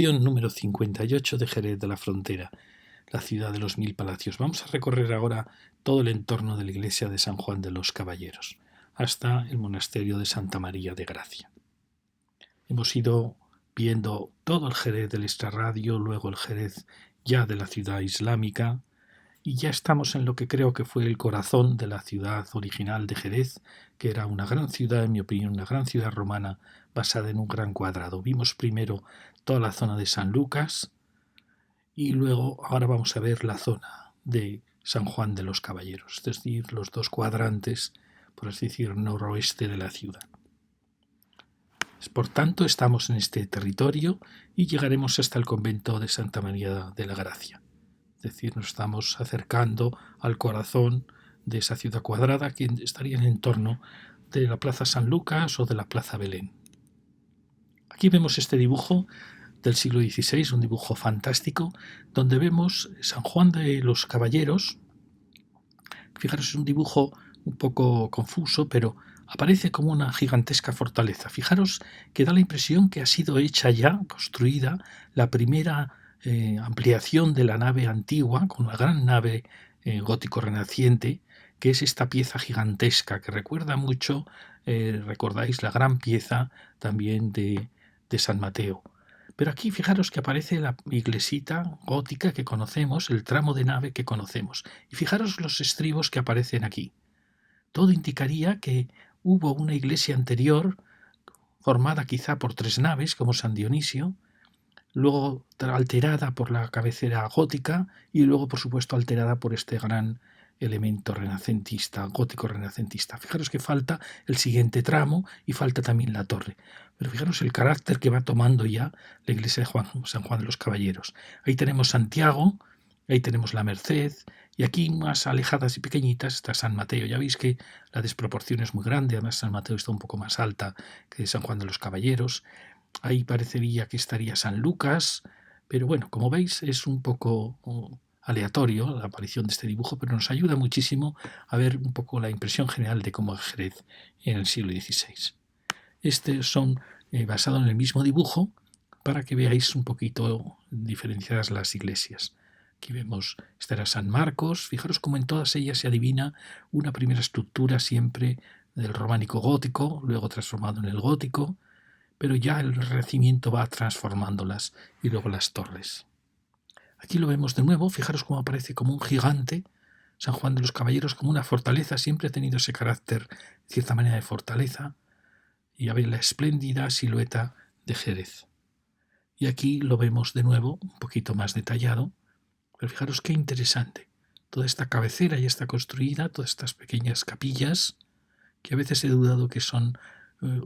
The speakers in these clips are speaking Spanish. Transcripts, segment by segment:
Número 58 de Jerez de la Frontera, la ciudad de los mil palacios. Vamos a recorrer ahora todo el entorno de la iglesia de San Juan de los Caballeros, hasta el monasterio de Santa María de Gracia. Hemos ido viendo todo el Jerez del extrarradio, luego el Jerez ya de la ciudad islámica, y ya estamos en lo que creo que fue el corazón de la ciudad original de Jerez, que era una gran ciudad, en mi opinión, una gran ciudad romana basada en un gran cuadrado. Vimos primero toda la zona de San Lucas y luego ahora vamos a ver la zona de San Juan de los Caballeros, es decir, los dos cuadrantes, por así decir, noroeste de la ciudad. Por tanto, estamos en este territorio y llegaremos hasta el convento de Santa María de la Gracia. Es decir, nos estamos acercando al corazón de esa ciudad cuadrada que estaría en el entorno de la Plaza San Lucas o de la Plaza Belén. Aquí vemos este dibujo del siglo XVI, un dibujo fantástico, donde vemos San Juan de los Caballeros. Fijaros, es un dibujo un poco confuso, pero aparece como una gigantesca fortaleza. Fijaros que da la impresión que ha sido hecha ya, construida, la primera ampliación de la nave antigua, con una gran nave gótico renaciente, que es esta pieza gigantesca, que recuerda mucho, recordáis, la gran pieza también de San Mateo. Pero aquí fijaros que aparece la iglesita gótica que conocemos, el tramo de nave que conocemos. Y fijaros los estribos que aparecen aquí. Todo indicaría que hubo una iglesia anterior, formada quizá por 3 naves, como San Dionisio, luego alterada por la cabecera gótica y luego, por supuesto, alterada por este gran elemento renacentista, gótico renacentista. Fijaros que falta el siguiente tramo y falta también la torre. Pero fijaros el carácter que va tomando ya la iglesia de San Juan de los Caballeros. Ahí tenemos Santiago, ahí tenemos la Merced, y aquí más alejadas y pequeñitas está San Mateo. Ya veis que la desproporción es muy grande, además San Mateo está un poco más alta que San Juan de los Caballeros. Ahí parecería que estaría San Lucas, pero bueno, como veis es un poco aleatorio la aparición de este dibujo, pero nos ayuda muchísimo a ver un poco la impresión general de cómo era Jerez en el siglo XVI. Estos son basados en el mismo dibujo para que veáis un poquito diferenciadas las iglesias. Aquí vemos, esta era San Marcos. Fijaros cómo en todas ellas se adivina una primera estructura siempre del románico gótico, luego transformado en el gótico, pero ya el Renacimiento va transformándolas y luego las torres. Aquí lo vemos de nuevo, fijaros cómo aparece como un gigante, San Juan de los Caballeros como una fortaleza, siempre ha tenido ese carácter, de cierta manera, de fortaleza, y ya veis la espléndida silueta de Jerez. Y aquí lo vemos de nuevo, un poquito más detallado, pero fijaros qué interesante. Toda esta cabecera ya está construida, todas estas pequeñas capillas, que a veces he dudado que son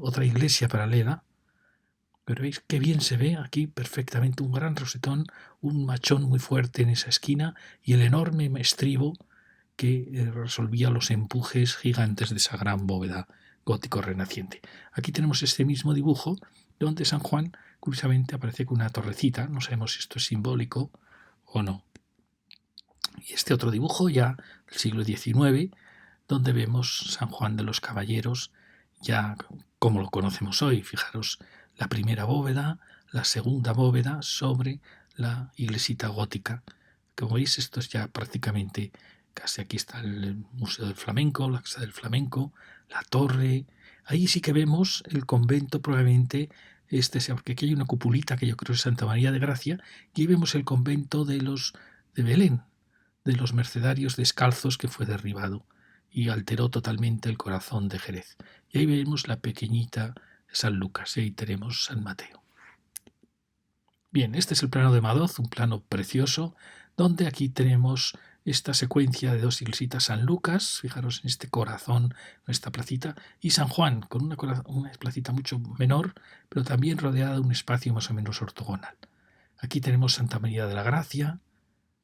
otra iglesia paralela, pero veis qué bien se ve aquí perfectamente un gran rosetón, un machón muy fuerte en esa esquina y el enorme estribo que resolvía los empujes gigantes de esa gran bóveda gótico renaciente. Aquí tenemos este mismo dibujo donde San Juan curiosamente aparece con una torrecita, no sabemos si esto es simbólico o no. Y este otro dibujo ya del siglo XIX, donde vemos San Juan de los Caballeros ya como lo conocemos hoy. Fijaros, la primera bóveda, la segunda bóveda sobre la iglesita gótica. Como veis, esto es ya prácticamente casi. Aquí está el Museo del Flamenco, la Casa del Flamenco, la torre. Ahí sí que vemos el convento probablemente, porque aquí hay una cupulita que yo creo es Santa María de Gracia, y ahí vemos el convento de Belén, de los mercedarios descalzos que fue derribado y alteró totalmente el corazón de Jerez. Y ahí vemos la pequeñita San Lucas, y ahí tenemos San Mateo. Bien, este es el plano de Madoz, un plano precioso, donde aquí tenemos esta secuencia de 2 iglesitas, San Lucas, fijaros en este corazón, en esta placita, y San Juan, con una placita mucho menor, pero también rodeada de un espacio más o menos ortogonal. Aquí tenemos Santa María de la Gracia,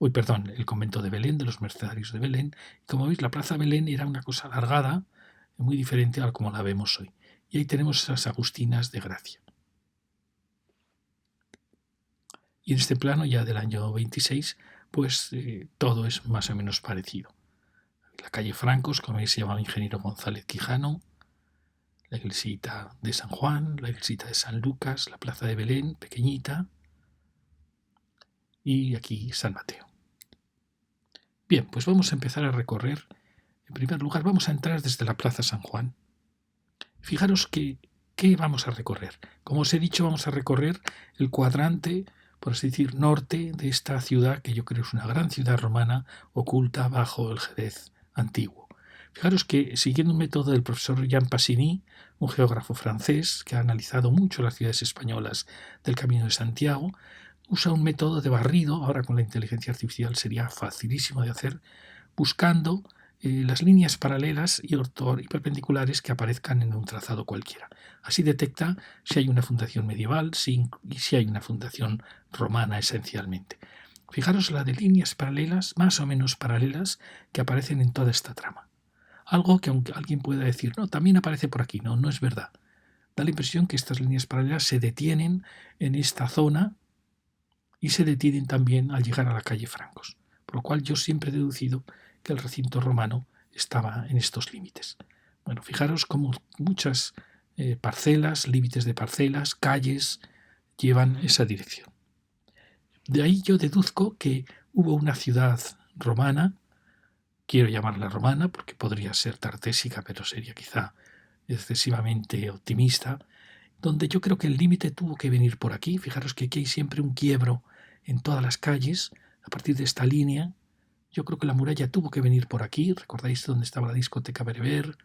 el convento de Belén, de los mercedarios de Belén. Como veis, la plaza Belén era una cosa alargada, muy diferente a como la vemos hoy. Y ahí tenemos esas Agustinas de Gracia. Y en este plano, ya del año 26, pues todo es más o menos parecido. La calle Francos, como veis, se llamaba Ingeniero González Quijano, la iglesita de San Juan, la iglesita de San Lucas, la plaza de Belén, pequeñita, y aquí San Mateo. Bien, pues vamos a empezar a recorrer. En primer lugar, vamos a entrar desde la Plaza San Juan. Fijaros ¿qué vamos a recorrer? Como os he dicho, vamos a recorrer el cuadrante, por así decir, norte de esta ciudad, que yo creo es una gran ciudad romana oculta bajo el Jerez antiguo. Fijaros que, siguiendo un método del profesor Jean Passigny, un geógrafo francés que ha analizado mucho las ciudades españolas del Camino de Santiago, usa un método de barrido, ahora con la inteligencia artificial sería facilísimo de hacer, buscando las líneas paralelas y perpendiculares que aparezcan en un trazado cualquiera. Así detecta si hay una fundación medieval y si hay una fundación romana esencialmente. Fijaros la de líneas paralelas, más o menos paralelas, que aparecen en toda esta trama. Algo que aunque alguien pueda decir, no, también aparece por aquí. No, no es verdad. Da la impresión que estas líneas paralelas se detienen en esta zona y se detienen también al llegar a la calle Francos, por lo cual yo siempre he deducido que el recinto romano estaba en estos límites. Bueno, fijaros cómo muchas parcelas, límites de parcelas, calles llevan esa dirección. De ahí yo deduzco que hubo una ciudad romana, quiero llamarla romana porque podría ser tartésica, pero sería quizá excesivamente optimista, donde yo creo que el límite tuvo que venir por aquí. Fijaros que aquí hay siempre un quiebro en todas las calles a partir de esta línea. Yo creo que la muralla tuvo que venir por aquí. ¿Recordáis dónde estaba la discoteca Bereber?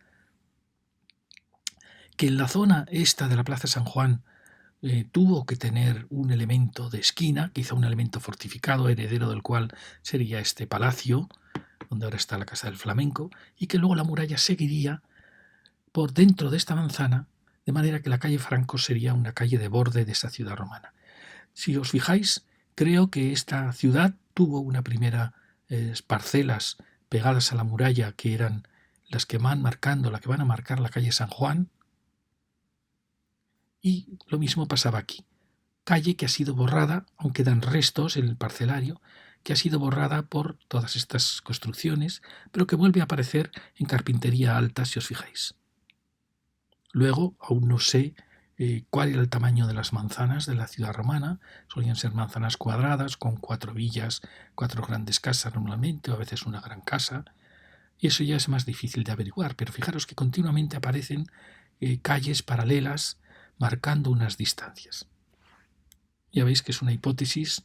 Que en la zona esta de la Plaza San Juan tuvo que tener un elemento de esquina, quizá un elemento fortificado, heredero del cual sería este palacio, donde ahora está la Casa del Flamenco, y que luego la muralla seguiría por dentro de esta manzana, de manera que la calle Franco sería una calle de borde de esa ciudad romana. Si os fijáis, creo que esta ciudad tuvo una primera parcelas pegadas a la muralla que eran las que van marcando, la que van a marcar la calle San Juan, y lo mismo pasaba aquí. Calle que ha sido borrada, aún quedan restos en el parcelario, que ha sido borrada por todas estas construcciones, pero que vuelve a aparecer en carpintería alta, si os fijáis. Luego, aún no sé cuál era el tamaño de las manzanas de la ciudad romana. Solían ser manzanas cuadradas, con 4 villas, 4 grandes casas normalmente, o a veces una gran casa. Y eso ya es más difícil de averiguar, pero fijaros que continuamente aparecen calles paralelas marcando unas distancias. Ya veis que es una hipótesis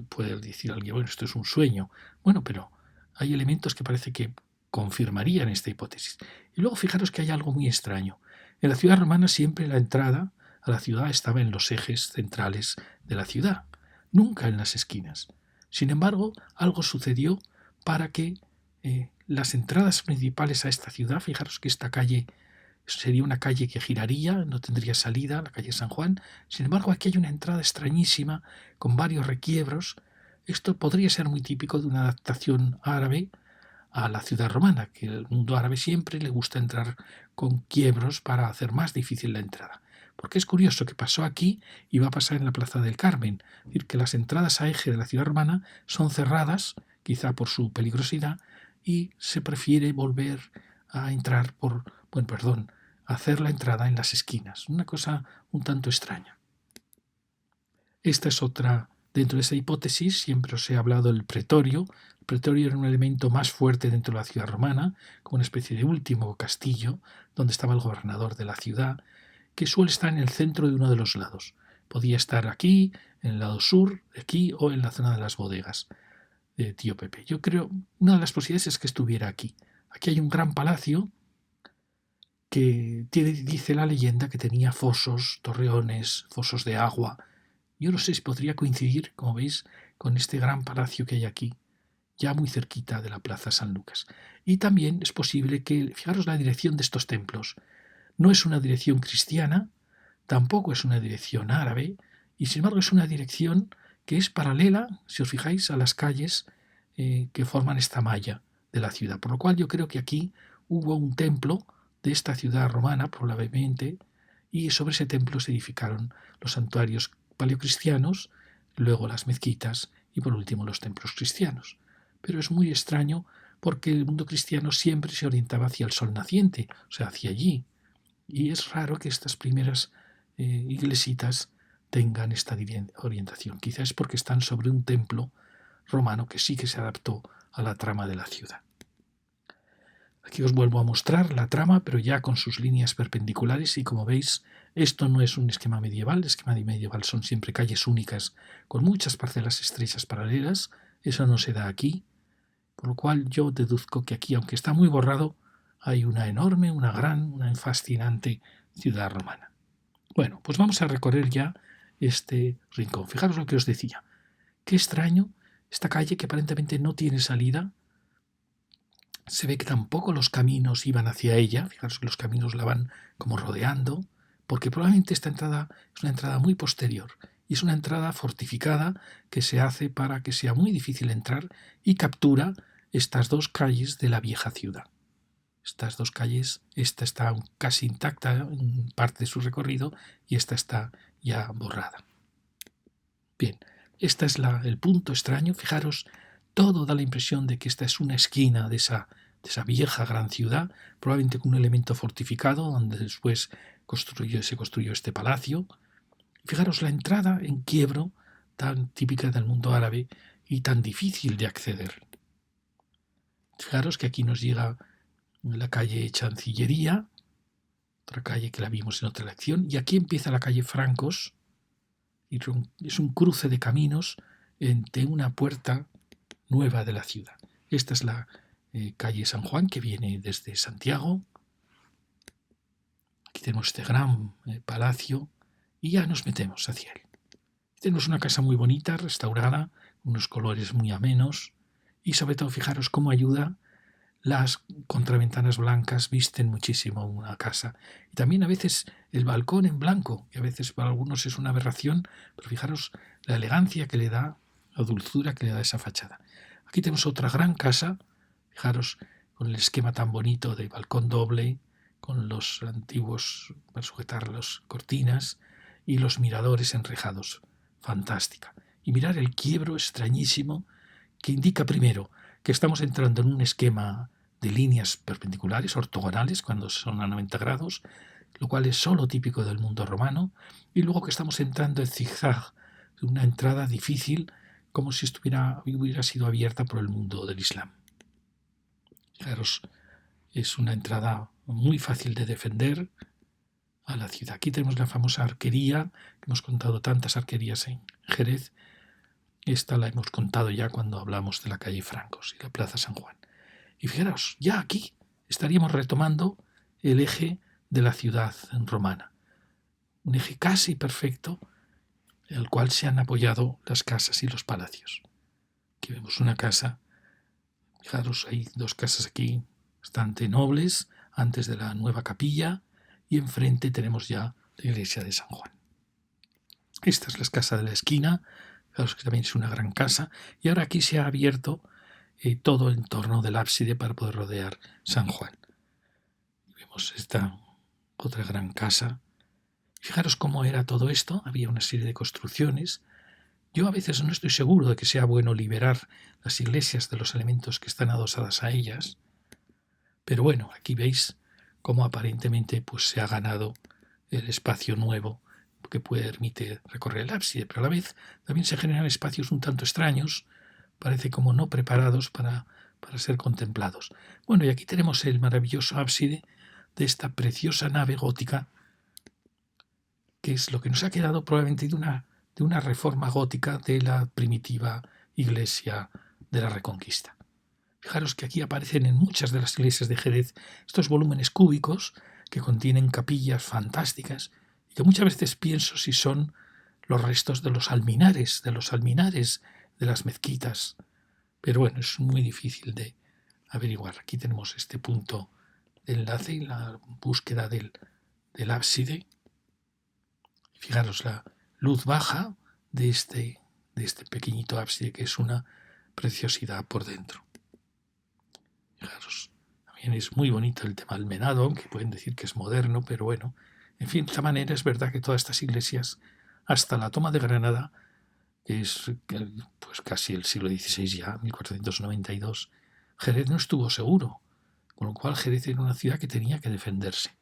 puede decir alguien, bueno, esto es un sueño. Bueno, pero hay elementos que parece que confirmarían esta hipótesis. Y luego fijaros que hay algo muy extraño. En la ciudad romana siempre la entrada a la ciudad estaba en los ejes centrales de la ciudad, nunca en las esquinas. Sin embargo, algo sucedió para que las entradas principales a esta ciudad, fijaros que esta calle sería una calle que giraría, no tendría salida, la calle San Juan. Sin embargo, aquí hay una entrada extrañísima con varios requiebros. Esto podría ser muy típico de una adaptación árabe a la ciudad romana, que el mundo árabe siempre le gusta entrar con quiebros para hacer más difícil la entrada. Porque es curioso que pasó aquí y va a pasar en la Plaza del Carmen. Es decir, que las entradas a eje de la ciudad romana son cerradas, quizá por su peligrosidad, y se prefiere volver a entrar hacer la entrada en las esquinas. Una cosa un tanto extraña. Esta es otra, dentro de esa hipótesis, siempre os he hablado del pretorio. El pretorio era un elemento más fuerte dentro de la ciudad romana, como una especie de último castillo, donde estaba el gobernador de la ciudad, que suele estar en el centro de uno de los lados. Podía estar aquí, en el lado sur, aquí, o en la zona de las bodegas de Tío Pepe. Yo creo, una de las posibilidades es que estuviera aquí. Aquí hay un gran palacio que dice la leyenda que tenía fosos, torreones, fosos de agua. Yo no sé si podría coincidir, como veis, con este gran palacio que hay aquí, ya muy cerquita de la Plaza San Lucas. Y también es posible que, fijaros la dirección de estos templos, no es una dirección cristiana, tampoco es una dirección árabe, y sin embargo es una dirección que es paralela, si os fijáis, a las calles que forman esta malla de la ciudad. Por lo cual yo creo que aquí hubo un templo de esta ciudad romana, probablemente, y sobre ese templo se edificaron los santuarios paleocristianos, luego las mezquitas y por último los templos cristianos. Pero es muy extraño porque el mundo cristiano siempre se orientaba hacia el sol naciente, o sea, hacia allí. Y es raro que estas primeras iglesitas tengan esta orientación. Quizás es porque están sobre un templo romano que sí que se adaptó a la trama de la ciudad. Aquí os vuelvo a mostrar la trama, pero ya con sus líneas perpendiculares, y como veis, esto no es un esquema medieval. El esquema medieval son siempre calles únicas con muchas parcelas estrechas paralelas. Eso no se da aquí, por lo cual yo deduzco que aquí, aunque está muy borrado, hay una enorme, una gran, una fascinante ciudad romana. Bueno, pues vamos a recorrer ya este rincón. Fijaros lo que os decía. Qué extraño, esta calle que aparentemente no tiene salida. Se ve que tampoco los caminos iban hacia ella. Fijaros que los caminos la van como rodeando, porque probablemente esta entrada es una entrada muy posterior y es una entrada fortificada que se hace para que sea muy difícil entrar y captura estas dos calles de la vieja ciudad. Estas dos calles, esta está casi intacta en parte de su recorrido y esta está ya borrada. Bien, este es el punto extraño. Fijaros, todo da la impresión de que esta es una esquina de esa vieja gran ciudad, probablemente con un elemento fortificado donde después se construyó este palacio. Fijaros la entrada en quiebro, tan típica del mundo árabe y tan difícil de acceder. Fijaros que aquí nos llega la calle Chancillería, otra calle que la vimos en otra lección, y aquí empieza la calle Francos, y es un cruce de caminos entre una puerta nueva de la ciudad. Esta es la calle San Juan, que viene desde Santiago. Aquí tenemos este gran palacio y ya nos metemos hacia él. Tenemos una casa muy bonita, restaurada, unos colores muy amenos y sobre todo fijaros cómo ayuda. Las contraventanas blancas visten muchísimo una casa. Y también a veces el balcón en blanco, que a veces para algunos es una aberración, pero fijaros la elegancia que le da, la dulzura que le da esa fachada. Aquí tenemos otra gran casa, fijaros con el esquema tan bonito de balcón doble, con los antiguos para sujetar las cortinas y los miradores enrejados. Fantástica. Y mirar el quiebro extrañísimo que indica primero que estamos entrando en un esquema de líneas perpendiculares, ortogonales, cuando son a 90 grados, lo cual es solo típico del mundo romano, y luego que estamos entrando en zigzag, una entrada difícil, como si hubiera sido abierta por el mundo del Islam. Fijaros, es una entrada muy fácil de defender a la ciudad. Aquí tenemos la famosa arquería, que hemos contado tantas arquerías en Jerez. Esta la hemos contado ya cuando hablamos de la calle Francos y la plaza San Juan. Y fijaros, ya aquí estaríamos retomando el eje de la ciudad romana. Un eje casi perfecto, en el cual se han apoyado las casas y los palacios. Aquí vemos una casa, fijaros, hay dos casas aquí bastante nobles, antes de la nueva capilla, y enfrente tenemos ya la iglesia de San Juan. Esta es la casa de la esquina, fijaros que también es una gran casa, y ahora aquí se ha abierto todo el entorno del ábside para poder rodear San Juan. Y vemos esta otra gran casa. Fijaros cómo era todo esto, había una serie de construcciones. Yo a veces no estoy seguro de que sea bueno liberar las iglesias de los elementos que están adosadas a ellas, pero bueno, aquí veis cómo aparentemente pues, se ha ganado el espacio nuevo que permite recorrer el ábside, pero a la vez también se generan espacios un tanto extraños, parece como no preparados para ser contemplados. Bueno, y aquí tenemos el maravilloso ábside de esta preciosa nave gótica, que es lo que nos ha quedado probablemente de una reforma gótica de la primitiva iglesia de la Reconquista. Fijaros que aquí aparecen en muchas de las iglesias de Jerez estos volúmenes cúbicos que contienen capillas fantásticas y que muchas veces pienso si son los restos de los alminares de las mezquitas. Pero bueno, es muy difícil de averiguar. Aquí tenemos este punto de enlace y la búsqueda del ábside. Fijaros la luz baja de este pequeñito ábside que es una preciosidad por dentro. Fijaros, también es muy bonito el tema almenado, aunque pueden decir que es moderno, pero bueno, en fin, de esta manera es verdad que todas estas iglesias, hasta la toma de Granada, que es pues casi el siglo XVI ya, 1492, Jerez no estuvo seguro, con lo cual Jerez era una ciudad que tenía que defenderse.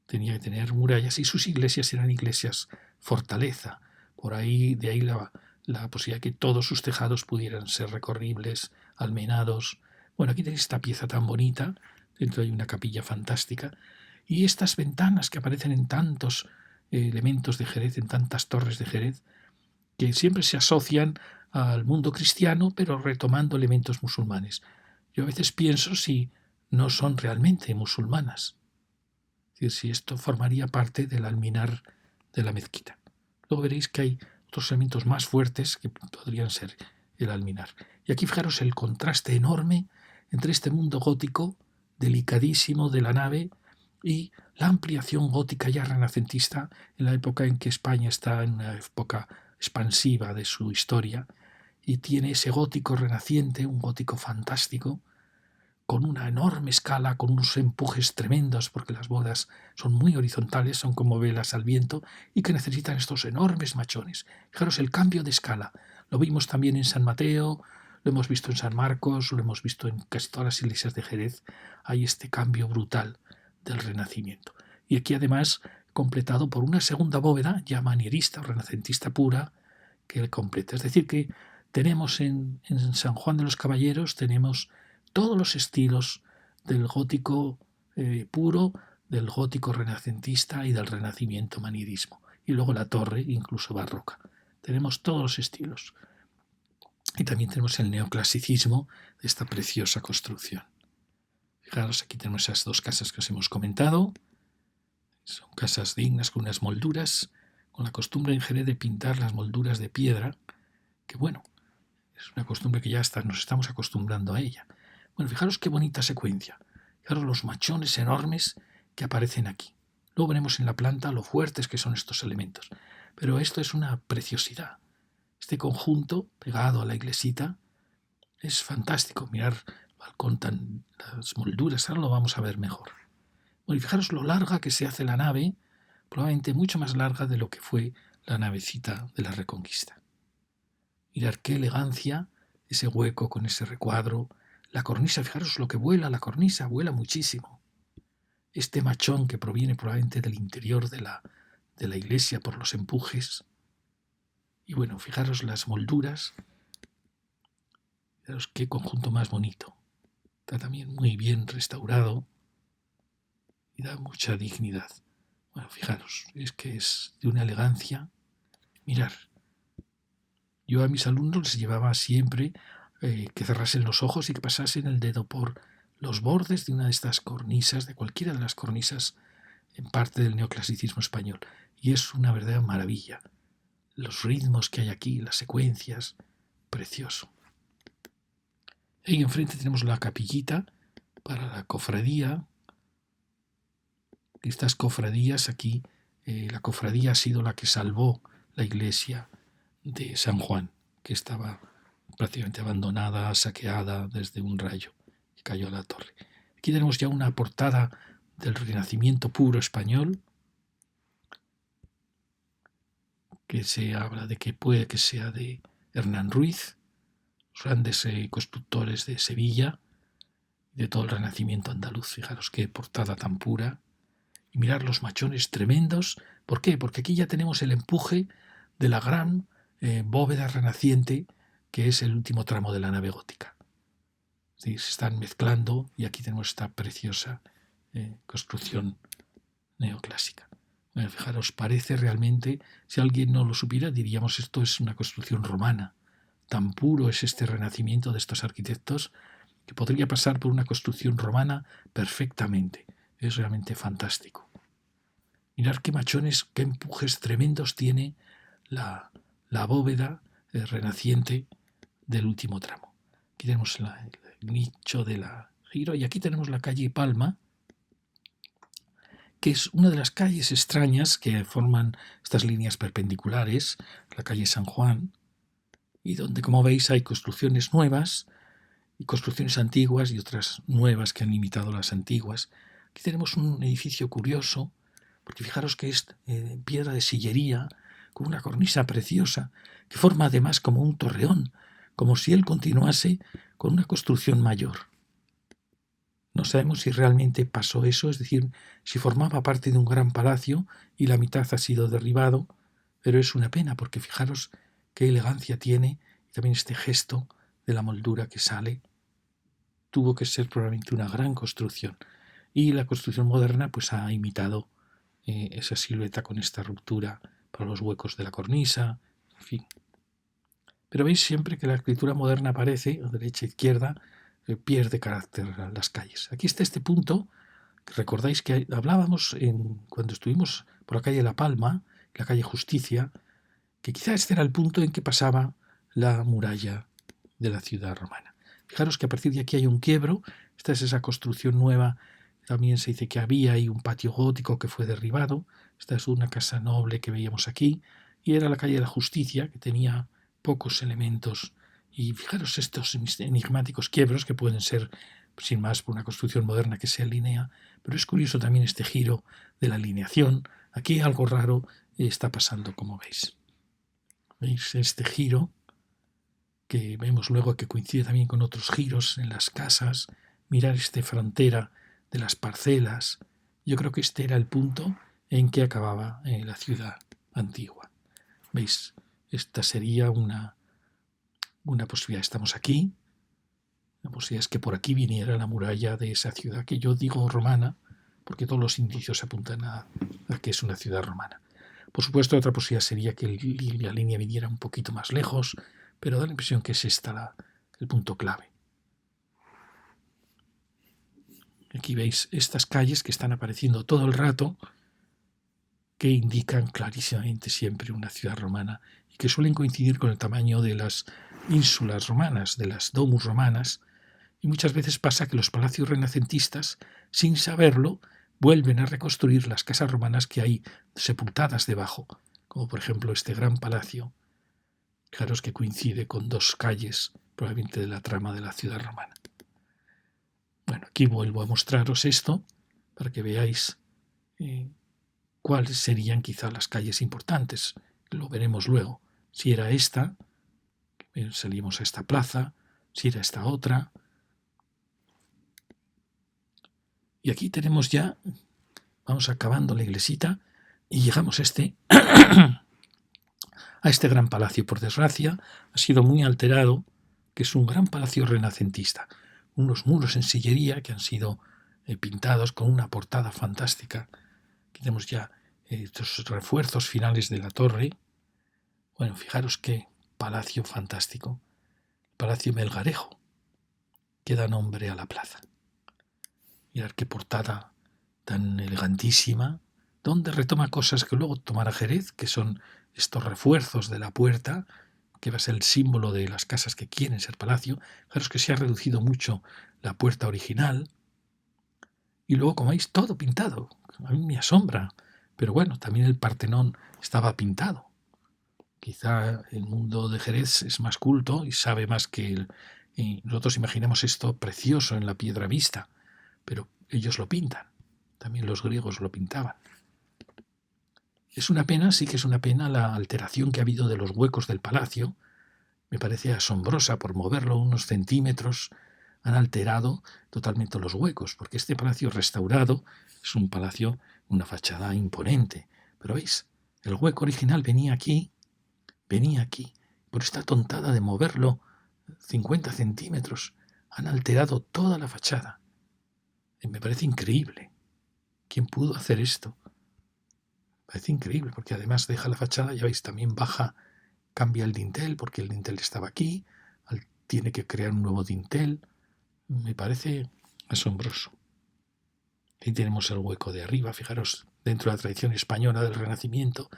Tenía que tener murallas y sus iglesias eran iglesias fortaleza. De ahí la posibilidad de que todos sus tejados pudieran ser recorribles, almenados. Bueno, aquí tenéis esta pieza tan bonita, dentro hay una capilla fantástica, y estas ventanas que aparecen en tantos elementos de Jerez, en tantas torres de Jerez, que siempre se asocian al mundo cristiano, pero retomando elementos musulmanes. Yo a veces pienso si no son realmente musulmanas, es decir, si esto formaría parte del alminar de la mezquita. Luego veréis que hay otros elementos más fuertes que podrían ser el alminar. Y aquí fijaros el contraste enorme entre este mundo gótico, delicadísimo de la nave, y la ampliación gótica ya renacentista en la época en que España está en una época expansiva de su historia y tiene ese gótico renaciente, un gótico fantástico, con una enorme escala, con unos empujes tremendos, porque las bóvedas son muy horizontales, son como velas al viento, y que necesitan estos enormes machones. Fijaros el cambio de escala. Lo vimos también en San Mateo, lo hemos visto en San Marcos, lo hemos visto en casi todas las iglesias de Jerez. Hay este cambio brutal del Renacimiento. Y aquí además completado por una segunda bóveda ya manierista o renacentista pura que le completa. Es decir, que tenemos en San Juan de los Caballeros, tenemos todos los estilos del gótico puro, del gótico renacentista y del renacimiento manierismo. Y luego la torre, incluso barroca. Tenemos todos los estilos. Y también tenemos el neoclasicismo de esta preciosa construcción. Fijaros, aquí tenemos esas dos casas que os hemos comentado. Son casas dignas con unas molduras, con la costumbre en Jerez de pintar las molduras de piedra, que bueno, es una costumbre que ya nos estamos acostumbrando a ella. Bueno, fijaros qué bonita secuencia. Fijaros los machones enormes que aparecen aquí. Luego veremos en la planta lo fuertes que son estos elementos. Pero esto es una preciosidad. Este conjunto, pegado a la iglesita, es fantástico. Mirar el balcón, las molduras, ahora lo vamos a ver mejor. Bueno, y fijaros lo larga que se hace la nave, probablemente mucho más larga de lo que fue la navecita de la Reconquista. Mirad qué elegancia, ese hueco con ese recuadro. La cornisa, fijaros lo que vuela la cornisa, vuela muchísimo. Este machón que proviene probablemente del interior de la iglesia por los empujes. Y bueno, fijaros las molduras. Fijaros qué conjunto más bonito. Está también muy bien restaurado y da mucha dignidad. Bueno, fijaros, es que es de una elegancia. Mirar. Yo a mis alumnos les llevaba siempre que cerrasen los ojos y que pasasen el dedo por los bordes de una de estas cornisas, de cualquiera de las cornisas en parte del neoclasicismo español. Y es una verdadera maravilla. Los ritmos que hay aquí, las secuencias, precioso. Ahí enfrente tenemos la capillita para la cofradía. Estas cofradías aquí, la cofradía ha sido la que salvó la iglesia de San Juan, que estaba prácticamente abandonada, saqueada desde un rayo que cayó a la torre. Aquí tenemos ya una portada del Renacimiento puro español, que se habla de que puede que sea de Hernán Ruiz, los grandes constructores de Sevilla, de todo el Renacimiento andaluz. Fijaros qué portada tan pura. Y mirar los machones tremendos. ¿Por qué? Porque aquí ya tenemos el empuje de la gran bóveda renaciente, que es el último tramo de la nave gótica. ¿Sí? Se están mezclando y aquí tenemos esta preciosa construcción neoclásica. Bueno, fijaros, parece realmente, si alguien no lo supiera, diríamos esto es una construcción romana. Tan puro es este renacimiento de estos arquitectos que podría pasar por una construcción romana perfectamente. Es realmente fantástico. Mirad qué machones, qué empujes tremendos tiene la bóveda renaciente del último tramo. Aquí tenemos el nicho de la giro y aquí tenemos la calle Palma, que es una de las calles extrañas que forman estas líneas perpendiculares, la calle San Juan, y donde, como veis, hay construcciones nuevas y construcciones antiguas y otras nuevas que han imitado las antiguas. Aquí tenemos un edificio curioso, porque fijaros que es piedra de sillería, con una cornisa preciosa, que forma además como un torreón, como si él continuase con una construcción mayor. No sabemos si realmente pasó eso, es decir, si formaba parte de un gran palacio y la mitad ha sido derribado, pero es una pena porque fijaros qué elegancia tiene y también este gesto de la moldura que sale. Tuvo que ser probablemente una gran construcción y la construcción moderna pues ha imitado esa silueta con esta ruptura para los huecos de la cornisa, en fin. Pero veis siempre que la escritura moderna aparece, a derecha e izquierda, pierde carácter a las calles. Aquí está este punto, que recordáis que hablábamos cuando estuvimos por la calle La Palma, la calle Justicia, que quizá este era el punto en que pasaba la muralla de la ciudad romana. Fijaros que a partir de aquí hay un quiebro, esta es esa construcción nueva, también se dice que había ahí un patio gótico que fue derribado, esta es una casa noble que veíamos aquí, y era la calle de la Justicia, que tenía pocos elementos, y fijaros estos enigmáticos quiebros que pueden ser, sin más, por una construcción moderna que se alinea, pero es curioso también este giro de la alineación, aquí algo raro está pasando, como veis. ¿Veis este giro? Que vemos luego que coincide también con otros giros en las casas, mirar esta frontera de las parcelas. Yo creo que este era el punto en que acababa la ciudad antigua. ¿Veis? Esta sería una posibilidad. Estamos aquí. La posibilidad es que por aquí viniera la muralla de esa ciudad que yo digo romana, porque todos los indicios apuntan a que es una ciudad romana. Por supuesto, otra posibilidad sería que la línea viniera un poquito más lejos, pero da la impresión que es el punto clave. Aquí veis estas calles que están apareciendo todo el rato, que indican clarísimamente siempre una ciudad romana y que suelen coincidir con el tamaño de las ínsulas romanas, de las domus romanas, y muchas veces pasa que los palacios renacentistas, sin saberlo, vuelven a reconstruir las casas romanas que hay sepultadas debajo, como por ejemplo este gran palacio. Fijaros que coincide con dos calles, probablemente de la trama de la ciudad romana. Bueno, aquí vuelvo a mostraros esto para que veáis cuáles serían quizá las calles importantes. Lo veremos luego. Si era esta, salimos a esta plaza, si era esta otra. Y aquí tenemos ya, vamos acabando la iglesita y llegamos a este gran palacio. Por desgracia, ha sido muy alterado, que es un gran palacio renacentista. Unos muros en sillería que han sido pintados con una portada fantástica. Aquí tenemos ya estos refuerzos finales de la torre. Bueno, fijaros qué palacio fantástico. Palacio Melgarejo, que da nombre a la plaza. Mirad qué portada tan elegantísima, donde retoma cosas que luego tomará Jerez, que son estos refuerzos de la puerta, que va a ser el símbolo de las casas que quieren ser palacio. Fijaros que se ha reducido mucho la puerta original. Y luego, como veis, todo pintado. A mí me asombra. Pero bueno, también el Partenón estaba pintado. Quizá el mundo de Jerez es más culto y sabe más que y nosotros imaginamos esto precioso en la piedra vista, pero ellos lo pintan. También los griegos lo pintaban. Es una pena, sí que es una pena la alteración que ha habido de los huecos del palacio. Me parece asombrosa, por moverlo unos centímetros han alterado totalmente los huecos, porque este palacio restaurado es un palacio, una fachada imponente. Pero veis, el hueco original venía aquí, por esta tontada de moverlo 50 centímetros, han alterado toda la fachada. Me parece increíble. ¿Quién pudo hacer esto? Me parece increíble, porque además deja la fachada, ya veis, también baja, cambia el dintel, porque el dintel estaba aquí, tiene que crear un nuevo dintel. Me parece asombroso. Ahí tenemos el hueco de arriba, fijaros, dentro de la tradición española del Renacimiento,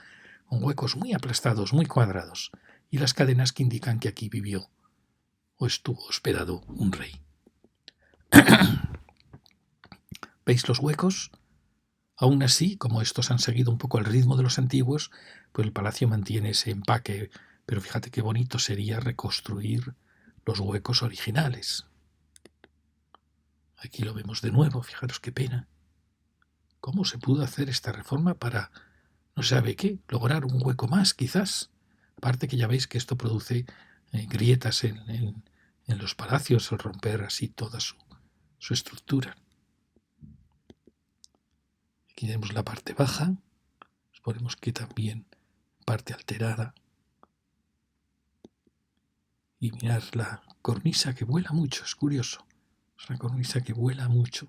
con huecos muy aplastados, muy cuadrados, y las cadenas que indican que aquí vivió o estuvo hospedado un rey. ¿Veis los huecos? Aún así, como estos han seguido un poco el ritmo de los antiguos, pues el palacio mantiene ese empaque, pero fíjate qué bonito sería reconstruir los huecos originales. Aquí lo vemos de nuevo, fijaros qué pena. ¿Cómo se pudo hacer esta reforma para, no sabe qué, lograr un hueco más, quizás? Aparte que ya veis que esto produce grietas en los palacios al romper así toda su estructura. Aquí tenemos la parte baja. Suponemos que también parte alterada. Y mirar la cornisa que vuela mucho, es curioso. Es una cornisa que vuela mucho.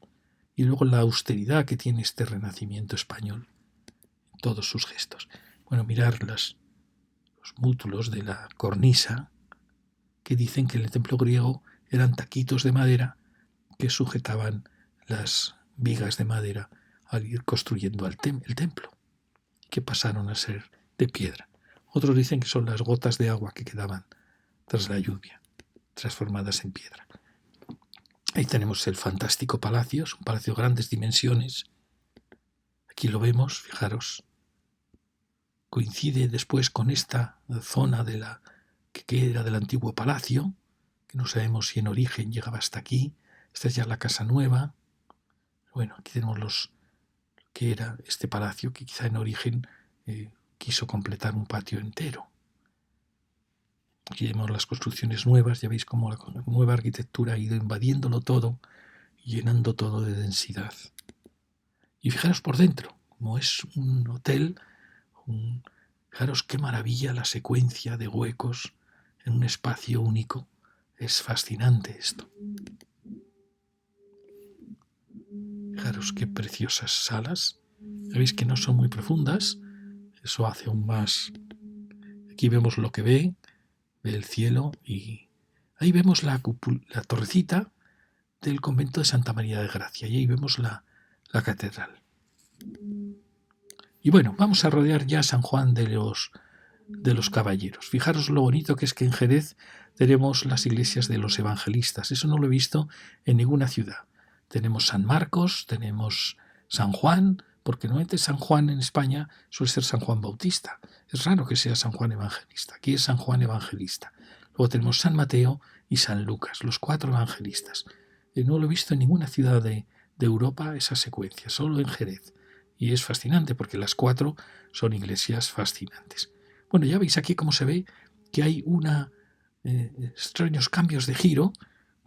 Y luego la austeridad que tiene este renacimiento español en todos sus gestos. Bueno, mirar los mútulos de la cornisa que dicen que en el templo griego eran taquitos de madera que sujetaban las vigas de madera al ir construyendo el templo, que pasaron a ser de piedra. Otros dicen que son las gotas de agua que quedaban tras la lluvia, transformadas en piedra. Ahí tenemos el fantástico palacio, es un palacio de grandes dimensiones. Aquí lo vemos, fijaros. Coincide después con esta zona de que era del antiguo palacio, que no sabemos si en origen llegaba hasta aquí. Esta es ya la casa nueva. Bueno, aquí tenemos lo que era este palacio, que quizá en origen quiso completar un patio entero. Aquí vemos las construcciones nuevas, ya veis cómo la nueva arquitectura ha ido invadiéndolo todo, llenando todo de densidad. Y fijaros por dentro, como es un hotel, fijaros qué maravilla la secuencia de huecos en un espacio único. Es fascinante esto. Fijaros qué preciosas salas. Ya veis que no son muy profundas, eso hace aún más. Aquí vemos lo que ve el cielo y ahí vemos la torrecita del convento de Santa María de Gracia y ahí vemos la catedral. Y bueno, vamos a rodear ya San Juan de los Caballeros. Fijaros lo bonito que es que en Jerez tenemos las iglesias de los evangelistas. Eso no lo he visto en ninguna ciudad. Tenemos San Marcos, tenemos San Juan, porque normalmente San Juan en España suele ser San Juan Bautista. Es raro que sea San Juan Evangelista. Aquí es San Juan Evangelista. Luego tenemos San Mateo y San Lucas, los 4 evangelistas. No lo he visto en ninguna ciudad de Europa esa secuencia, solo en Jerez. Y es fascinante porque las 4 son iglesias fascinantes. Bueno, ya veis aquí cómo se ve que hay extraños cambios de giro,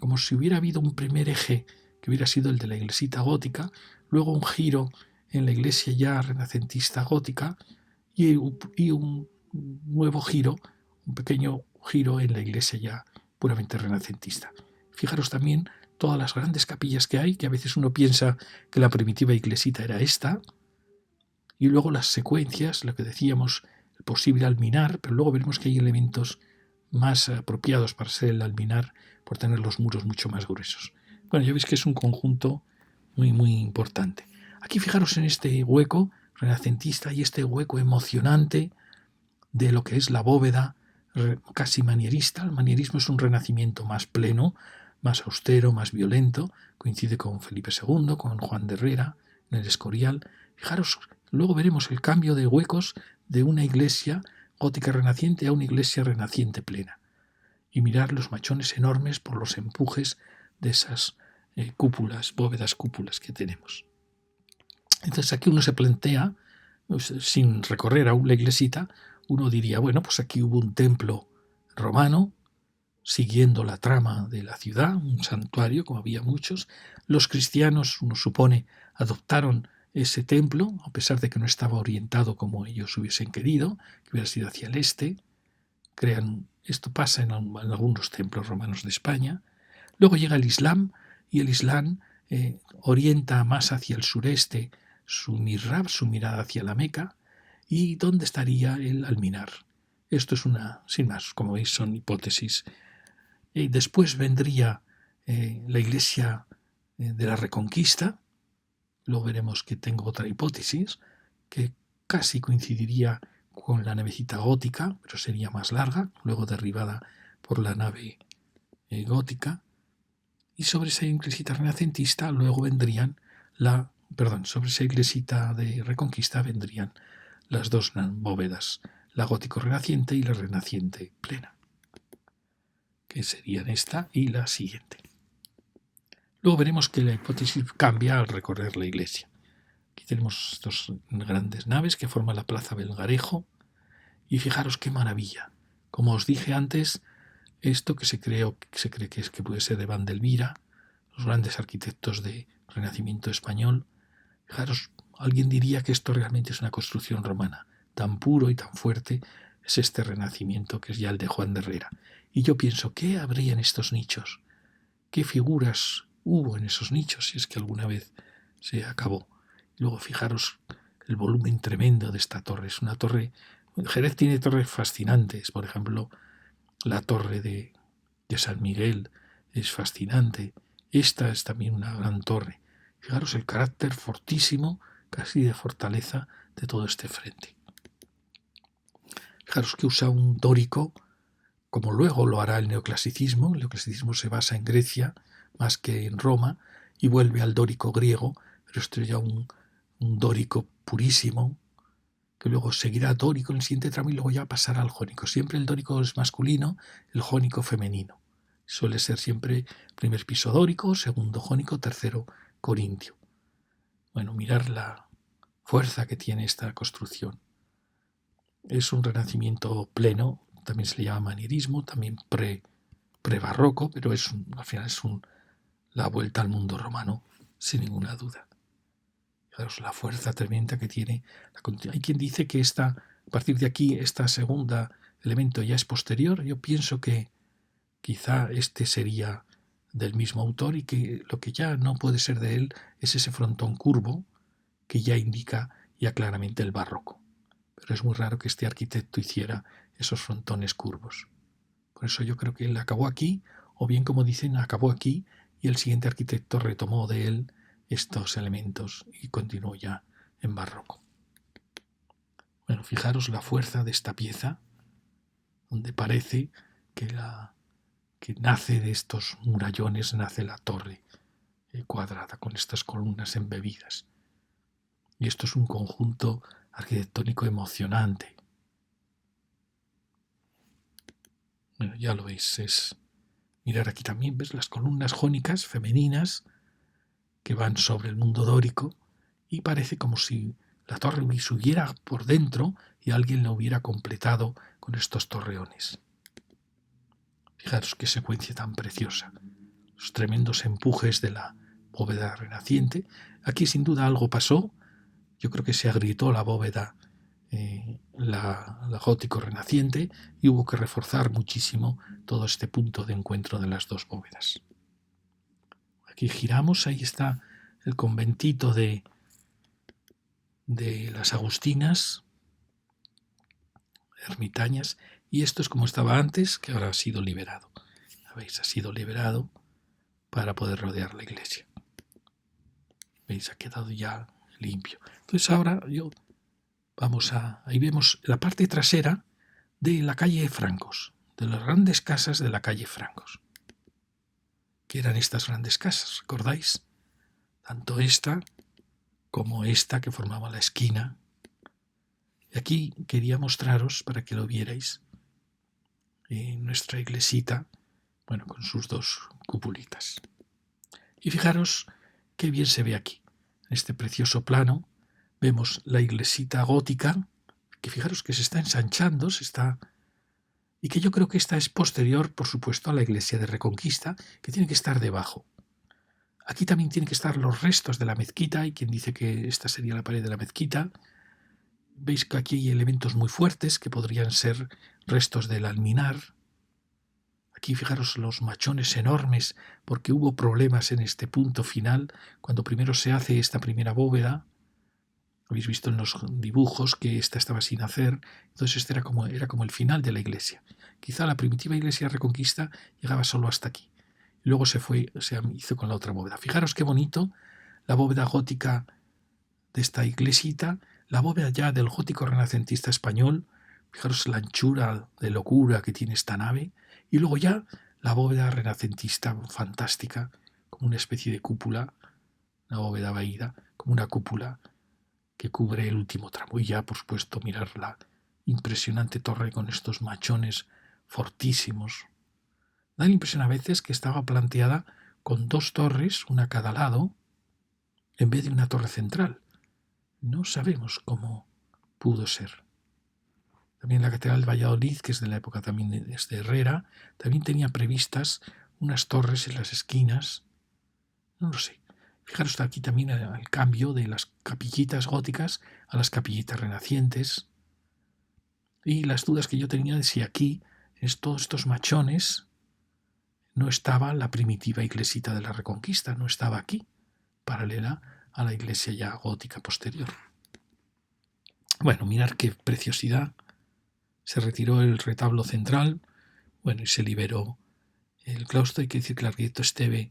como si hubiera habido un primer eje que hubiera sido el de la iglesita gótica, luego un giro en la iglesia ya renacentista gótica y un nuevo giro, un pequeño giro en la iglesia ya puramente renacentista. Fijaros también todas las grandes capillas que hay, que a veces uno piensa que la primitiva iglesita era esta, y luego las secuencias, lo que decíamos, el posible alminar, pero luego veremos que hay elementos más apropiados para ser el alminar por tener los muros mucho más gruesos. Bueno, ya veis que es un conjunto muy, muy importante. Aquí fijaros en este hueco renacentista y este hueco emocionante de lo que es la bóveda casi manierista. El manierismo es un renacimiento más pleno, más austero, más violento. Coincide con Felipe II, con Juan de Herrera, en el Escorial. Fijaros, luego veremos el cambio de huecos de una iglesia gótica renaciente a una iglesia renaciente plena. Y mirar los machones enormes por los empujes de esas bóvedas cúpulas que tenemos. Entonces aquí uno se plantea, sin recorrer aún la iglesita, uno diría, bueno, pues aquí hubo un templo romano, siguiendo la trama de la ciudad, un santuario, como había muchos. Los cristianos, uno supone, adoptaron ese templo, a pesar de que no estaba orientado como ellos hubiesen querido, que hubiera sido hacia el este. Esto pasa en algunos templos romanos de España. Luego llega el Islam, y el Islam orienta más hacia el sureste su mihrab, su mirada hacia la Meca, y dónde estaría el alminar. Esto es sin más, como veis, son hipótesis. Y después vendría la iglesia de la Reconquista. Luego veremos que tengo otra hipótesis, que casi coincidiría con la navecita gótica, pero sería más larga, luego derribada por la nave gótica. Y sobre esa iglesita renacentista luego vendrían sobre esa iglesita de Reconquista vendrían las 2 bóvedas, la gótico renaciente y la renaciente plena, que serían esta y la siguiente. Luego veremos que la hipótesis cambia al recorrer la iglesia. Aquí tenemos 2 grandes naves que forman la Plaza Belgarejo y fijaros qué maravilla. Como os dije antes, esto que se cree que puede ser de Vandelvira, los grandes arquitectos de Renacimiento español. Fijaros, alguien diría que esto realmente es una construcción romana. tan puro y tan fuerte es este renacimiento que es ya el de Juan de Herrera. Y yo pienso, ¿qué habría en estos nichos? ¿Qué figuras hubo en esos nichos si es que alguna vez se acabó? Luego fijaros el volumen tremendo de esta torre. Es una torre... Jerez tiene torres fascinantes, por ejemplo, la torre de San Miguel es fascinante. Esta es también una gran torre. Fijaros el carácter fortísimo, casi de fortaleza, de todo este frente. Fijaros que usa un dórico, como luego lo hará el neoclasicismo. El neoclasicismo se basa en Grecia más que en Roma y vuelve al dórico griego, pero esto es ya un dórico purísimo, que luego seguirá dórico en el siguiente tramo y luego ya pasará al jónico. Siempre el dórico es masculino, el jónico femenino. Suele ser siempre primer piso dórico, segundo jónico, tercero corintio. Bueno, mirar la fuerza que tiene esta construcción. Es un renacimiento pleno, también se le llama manierismo, también pre-barroco, pero al final es la vuelta al mundo romano, sin ninguna duda. Fijaros la fuerza tremenda que tiene. Hay quien dice que a partir de aquí, este segundo elemento ya es posterior. Yo pienso que quizá este sería del mismo autor y que lo que ya no puede ser de él es ese frontón curvo que ya indica ya claramente el barroco. Pero es muy raro que este arquitecto hiciera esos frontones curvos. Por eso yo creo que él acabó aquí, o bien como dicen, acabó aquí y el siguiente arquitecto retomó de él estos elementos y continuó ya en barroco. Bueno, fijaros la fuerza de esta pieza, donde parece que nace de estos murallones, nace la torre cuadrada con estas columnas embebidas. Y esto es un conjunto arquitectónico emocionante. Bueno, ya lo veis, mirar aquí también, ves las columnas jónicas femeninas que van sobre el mundo dórico y parece como si la torre subiera por dentro y alguien la hubiera completado con estos torreones. Fijaros qué secuencia tan preciosa. Los tremendos empujes de la bóveda renaciente. Aquí sin duda algo pasó. Yo creo que se agrietó la bóveda, la gótico renaciente, y hubo que reforzar muchísimo todo este punto de encuentro de las dos bóvedas. Aquí giramos, ahí está el conventito de las Agustinas, ermitañas, y esto es como estaba antes, que ahora ha sido liberado. ¿Veis? Ha sido liberado para poder rodear la iglesia. ¿Veis? Ha quedado ya limpio. Entonces ahora ahí vemos la parte trasera de la calle Francos, de las grandes casas de la calle Francos. ¿Qué eran estas grandes casas? ¿Recordáis? Tanto esta como esta que formaba la esquina. Y aquí quería mostraros, para que lo vierais, nuestra iglesita, bueno, con sus dos cupulitas. Y fijaros qué bien se ve aquí. En este precioso plano vemos la iglesita gótica, que fijaros que se está ensanchando, y que yo creo que esta es posterior, por supuesto, a la iglesia de Reconquista, que tiene que estar debajo. Aquí también tienen que estar los restos de la mezquita. Hay quien dice que esta sería la pared de la mezquita. Veis que aquí hay elementos muy fuertes que podrían ser restos del alminar. Aquí fijaros los machones enormes, porque hubo problemas en este punto final, cuando primero se hace esta primera bóveda. Habéis visto en los dibujos que esta estaba sin hacer, entonces este era como el final de la iglesia. Quizá la primitiva iglesia Reconquista llegaba solo hasta aquí. Luego se hizo con la otra bóveda. Fijaros qué bonito la bóveda gótica de esta iglesita, la bóveda ya del gótico renacentista español. Fijaros la anchura de locura que tiene esta nave. Y luego ya la bóveda renacentista fantástica, como una especie de cúpula, la bóveda vaída, como una cúpula que cubre el último tramo. Y ya, por supuesto, mirar la impresionante torre con estos machones fortísimos. Da la impresión a veces que estaba planteada con dos torres, una a cada lado, en vez de una torre central. No sabemos cómo pudo ser. También la Catedral de Valladolid, que es de la época también de Herrera, también tenía previstas unas torres en las esquinas. No lo sé. Fijaros aquí también el cambio de las capillitas góticas a las capillitas renacientes. Y las dudas que yo tenía de si aquí, en todos estos machones, no estaba la primitiva iglesita de la Reconquista, no estaba aquí, paralela a la iglesia ya gótica posterior. Bueno, mirar qué preciosidad. Se retiró el retablo central, bueno, y se liberó el claustro. Hay que decir que el arquitecto Esteve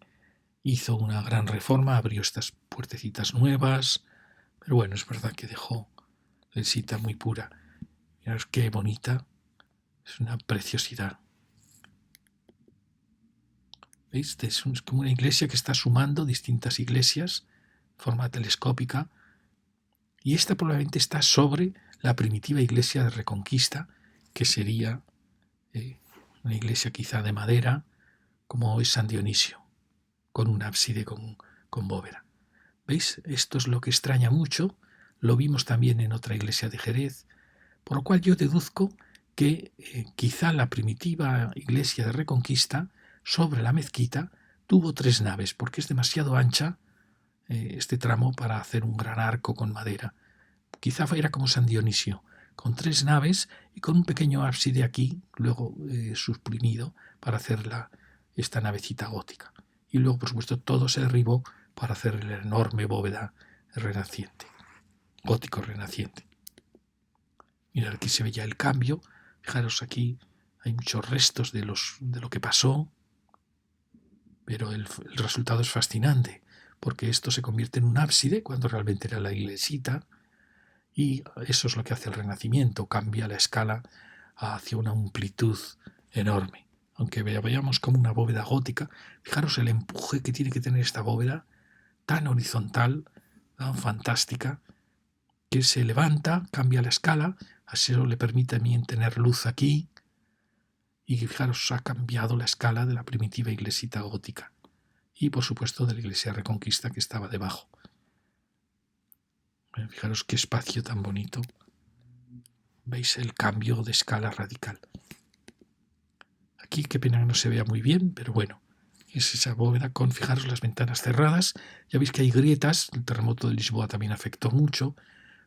hizo una gran reforma, abrió estas puertecitas nuevas, pero bueno, es verdad que dejó la iglesita muy pura. Mirad qué bonita, es una preciosidad. ¿Veis? Es como una iglesia que está sumando distintas iglesias de forma telescópica, y esta probablemente está sobre la primitiva iglesia de Reconquista, que sería una iglesia quizá de madera, como es San Dionisio, con un ábside con bóveda. ¿Veis? Esto es lo que extraña mucho, lo vimos también en otra iglesia de Jerez, por lo cual yo deduzco que quizá la primitiva iglesia de Reconquista, sobre la mezquita, tuvo 3 naves, porque es demasiado ancha este tramo para hacer un gran arco con madera. Quizá era como San Dionisio, con 3 naves y con un pequeño ábside aquí, luego suprimido, para hacer esta navecita gótica. Y luego, por supuesto, todo se derribó para hacer la enorme bóveda renaciente, gótico renaciente. Mirad, aquí se ve ya el cambio. Fijaros, aquí hay muchos restos de lo que pasó, pero el resultado es fascinante, porque esto se convierte en un ábside cuando realmente era la iglesita, y eso es lo que hace el Renacimiento, cambia la escala hacia una amplitud enorme. Aunque veamos como una bóveda gótica, fijaros el empuje que tiene que tener esta bóveda, tan horizontal, tan fantástica, que se levanta, cambia la escala, así eso le permite a mí tener luz aquí, y fijaros, ha cambiado la escala de la primitiva iglesita gótica, y por supuesto de la iglesia Reconquista que estaba debajo. Fijaros qué espacio tan bonito. Veis el cambio de escala radical. Aquí qué pena que no se vea muy bien, pero bueno, es esa bóveda con, fijaros, las ventanas cerradas. Ya veis que hay grietas, el terremoto de Lisboa también afectó mucho,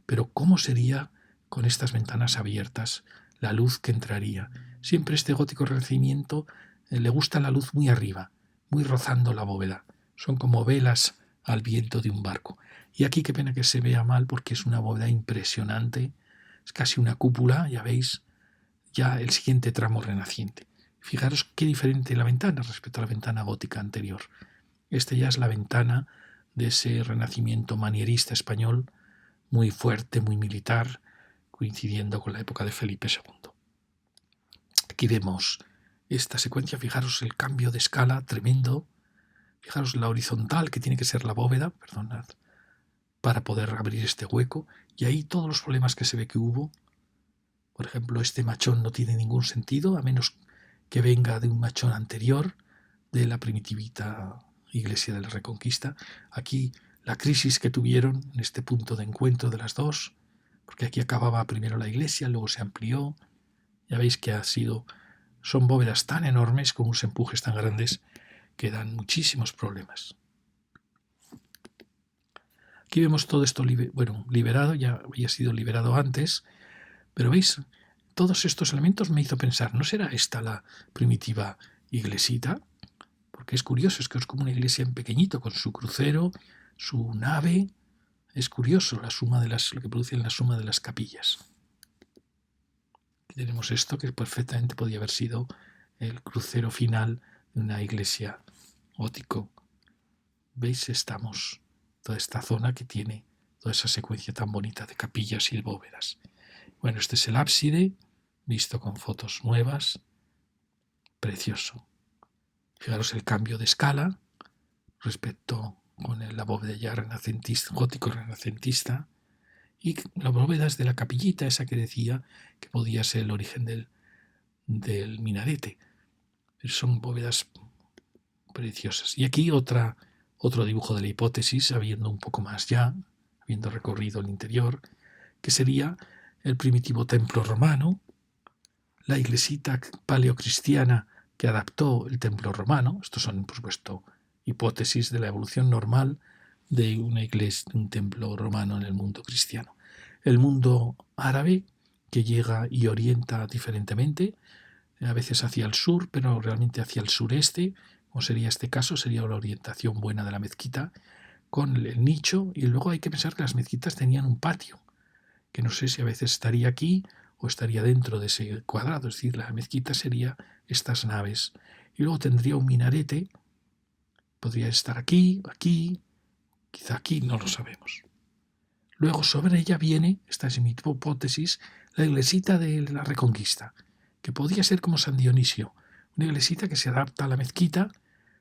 pero ¿cómo sería con estas ventanas abiertas la luz que entraría? Siempre este gótico renacimiento le gusta la luz muy arriba, muy rozando la bóveda. Son como velas al viento de un barco. Y aquí qué pena que se vea mal porque es una bóveda impresionante, es casi una cúpula, ya veis, ya el siguiente tramo renaciente. Fijaros qué diferente la ventana respecto a la ventana gótica anterior. Esta ya es la ventana de ese renacimiento manierista español, muy fuerte, muy militar, coincidiendo con la época de Felipe II. Aquí vemos esta secuencia, fijaros el cambio de escala tremendo, fijaros la horizontal que tiene que ser la bóveda, perdonad, para poder abrir este hueco, y ahí todos los problemas que se ve que hubo. Por ejemplo, este machón no tiene ningún sentido, a menos que venga de un machón anterior, de la primitivita iglesia de la Reconquista. Aquí la crisis que tuvieron en este punto de encuentro de las dos, porque aquí acababa primero la iglesia, luego se amplió. Ya veis que son bóvedas tan enormes con unos empujes tan grandes que dan muchísimos problemas. Aquí vemos todo esto liberado, ya había sido liberado antes, pero veis, todos estos elementos me hizo pensar, ¿no será esta la primitiva iglesita? Porque es curioso, es que es como una iglesia en pequeñito, con su crucero, su nave. Es curioso lo que produce la suma de las capillas. Aquí tenemos esto que perfectamente podía haber sido el crucero final de una iglesia gótico. ¿Veis? Estamos toda esta zona que tiene toda esa secuencia tan bonita de capillas y de bóvedas. Bueno, este es el ábside, visto con fotos nuevas. Precioso. Fijaros el cambio de escala respecto con la bóveda ya renacentista, gótico renacentista, y las bóvedas de la capillita, esa que decía que podía ser el origen del minarete. Son bóvedas preciosas. Y aquí otro dibujo de la hipótesis, habiendo un poco más ya, habiendo recorrido el interior, que sería el primitivo templo romano, la iglesita paleocristiana que adaptó el templo romano. Estos son, por supuesto, hipótesis de la evolución normal de una iglesia, de un templo romano en el mundo cristiano. El mundo árabe, que llega y orienta diferentemente, a veces hacia el sur, pero realmente hacia el sureste, como sería este caso, sería la orientación buena de la mezquita, con el nicho, y luego hay que pensar que las mezquitas tenían un patio, que no sé si a veces estaría aquí o estaría dentro de ese cuadrado, es decir, la mezquita sería estas naves, y luego tendría un minarete, podría estar aquí, aquí, quizá aquí, no lo sabemos. Luego sobre ella viene, esta es mi hipótesis, la iglesita de la Reconquista, que podría ser como San Dionisio, una iglesita que se adapta a la mezquita,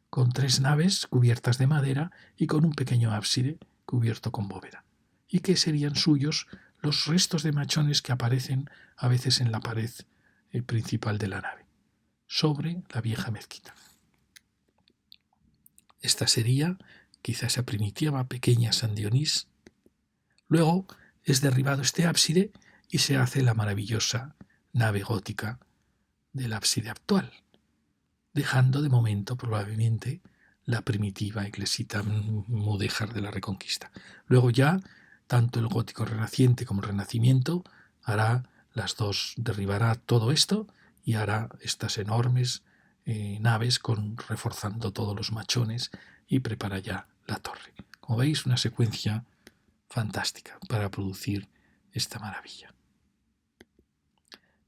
con 3 naves cubiertas de madera y con un pequeño ábside cubierto con bóveda, y que serían suyos los restos de machones que aparecen a veces en la pared principal de la nave, sobre la vieja mezquita. Esta sería quizá esa primitiva pequeña San Dionís. Luego es derribado este ábside y se hace la maravillosa nave gótica del ábside actual, dejando de momento probablemente la primitiva iglesita mudéjar de la Reconquista. Luego ya, tanto el gótico renaciente como el renacimiento hará las dos, derribará todo esto y hará estas enormes naves reforzando todos los machones y prepara ya la torre. Como veis, una secuencia fantástica para producir esta maravilla.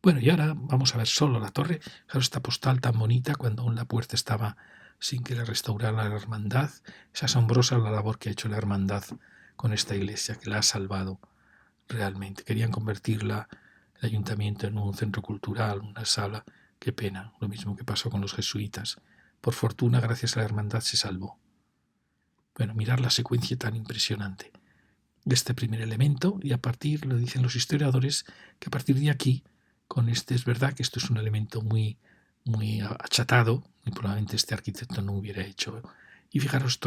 Bueno, y ahora vamos a ver solo la torre. Claro, esta postal tan bonita cuando aún la puerta estaba sin que la restaurara la hermandad. Es asombrosa la labor que ha hecho la hermandad con esta iglesia, que la ha salvado realmente. Querían convertirla, el ayuntamiento, en un centro cultural, una sala. Qué pena, lo mismo que pasó con los jesuitas. Por fortuna, gracias a la hermandad, se salvó. Bueno, mirar la secuencia tan impresionante de este primer elemento, y a partir, lo dicen los historiadores, que a partir de aquí, con este, es verdad que esto es un elemento muy achatado, y probablemente este arquitecto no hubiera hecho. Y fijaros,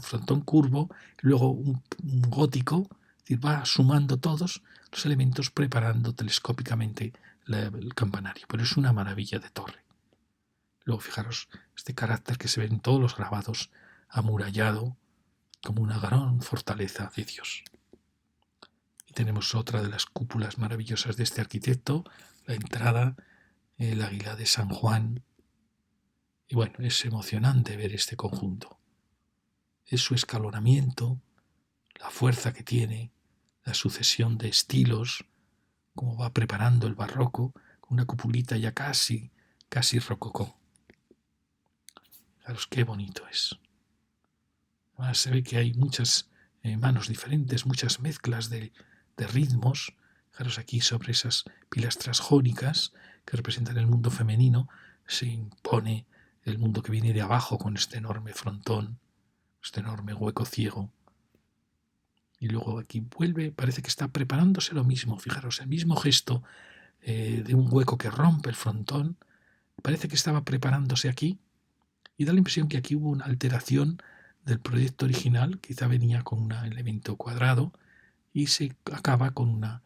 frontón curvo, luego un gótico, es decir, va sumando todos los elementos, preparando telescópicamente el campanario. Pero es una maravilla de torre. Luego fijaros este carácter que se ve en todos los grabados, amurallado, como una gran fortaleza de Dios. Y tenemos otra de las cúpulas maravillosas de este arquitecto, la entrada, el águila de San Juan. Y bueno, es emocionante ver este conjunto. Es su escalonamiento, la fuerza que tiene, la sucesión de estilos, cómo va preparando el barroco, con una cupulita ya casi rococó. Fijaros qué bonito es. Además se ve que hay muchas manos diferentes, muchas mezclas de ritmos. Fijaros aquí sobre esas pilastras jónicas que representan el mundo femenino, se impone el mundo que viene de abajo con este enorme frontón, este enorme hueco ciego. Y luego aquí vuelve, parece que está preparándose lo mismo. Fijaros, el mismo gesto de un hueco que rompe el frontón, parece que estaba preparándose aquí, y da la impresión que aquí hubo una alteración del proyecto original, quizá venía con un elemento cuadrado y se acaba con una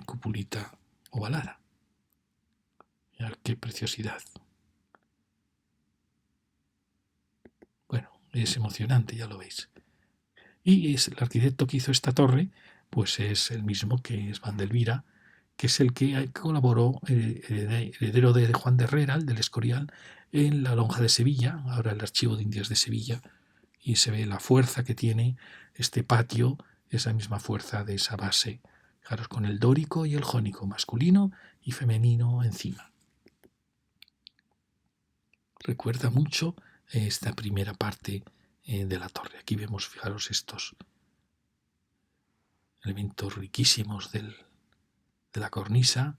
cupulita ovalada. Mirad qué preciosidad. Bueno, es emocionante, ya lo veis. Y es el arquitecto que hizo esta torre, pues es el mismo que es Vandelvira, que es el que colaboró, heredero de Juan de Herrera, el del Escorial, en la Lonja de Sevilla, ahora el Archivo de Indias de Sevilla, y se ve la fuerza que tiene este patio, esa misma fuerza de esa base. Fijaros, con el dórico y el jónico, masculino y femenino encima. Recuerda mucho esta primera parte de la torre. Aquí vemos, fijaros, estos elementos riquísimos de la cornisa.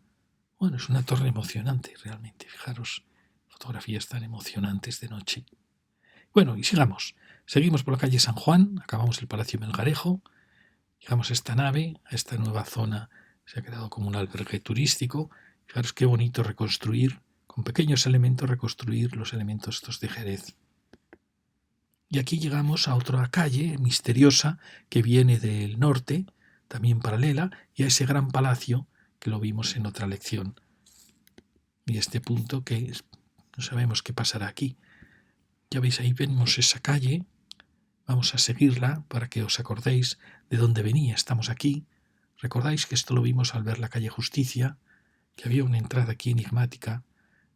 Bueno, es una torre emocionante realmente. Fijaros, fotografías tan emocionantes de noche. Bueno, y sigamos. Seguimos por la calle San Juan, acabamos el Palacio Melgarejo, llegamos a esta nave, a esta nueva zona, se ha quedado como un albergue turístico. Fijaros qué bonito reconstruir, con pequeños elementos, reconstruir los elementos estos de Jerez. Y aquí llegamos a otra calle misteriosa que viene del norte, también paralela, y a ese gran palacio que lo vimos en otra lección. Y este punto que no sabemos qué pasará aquí. Ya veis, ahí vemos esa calle. Vamos a seguirla para que os acordéis de dónde venía. Estamos aquí. Recordáis que esto lo vimos al ver la calle Justicia, que había una entrada aquí enigmática.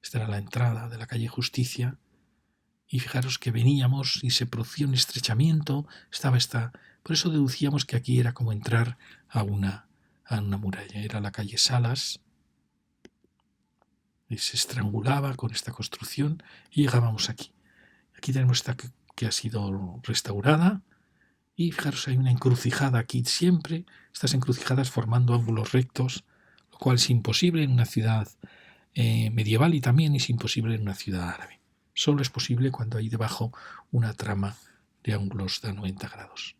Esta era la entrada de la calle Justicia. Y fijaros que veníamos y se producía un estrechamiento, por eso deducíamos que aquí era como entrar a una muralla. Era la calle Salas y se estrangulaba con esta construcción y llegábamos aquí. Aquí tenemos esta que ha sido restaurada y fijaros, hay una encrucijada aquí siempre, estas encrucijadas formando ángulos rectos, lo cual es imposible en una ciudad medieval y también es imposible en una ciudad árabe. Solo es posible cuando hay debajo una trama de ángulos de 90 grados.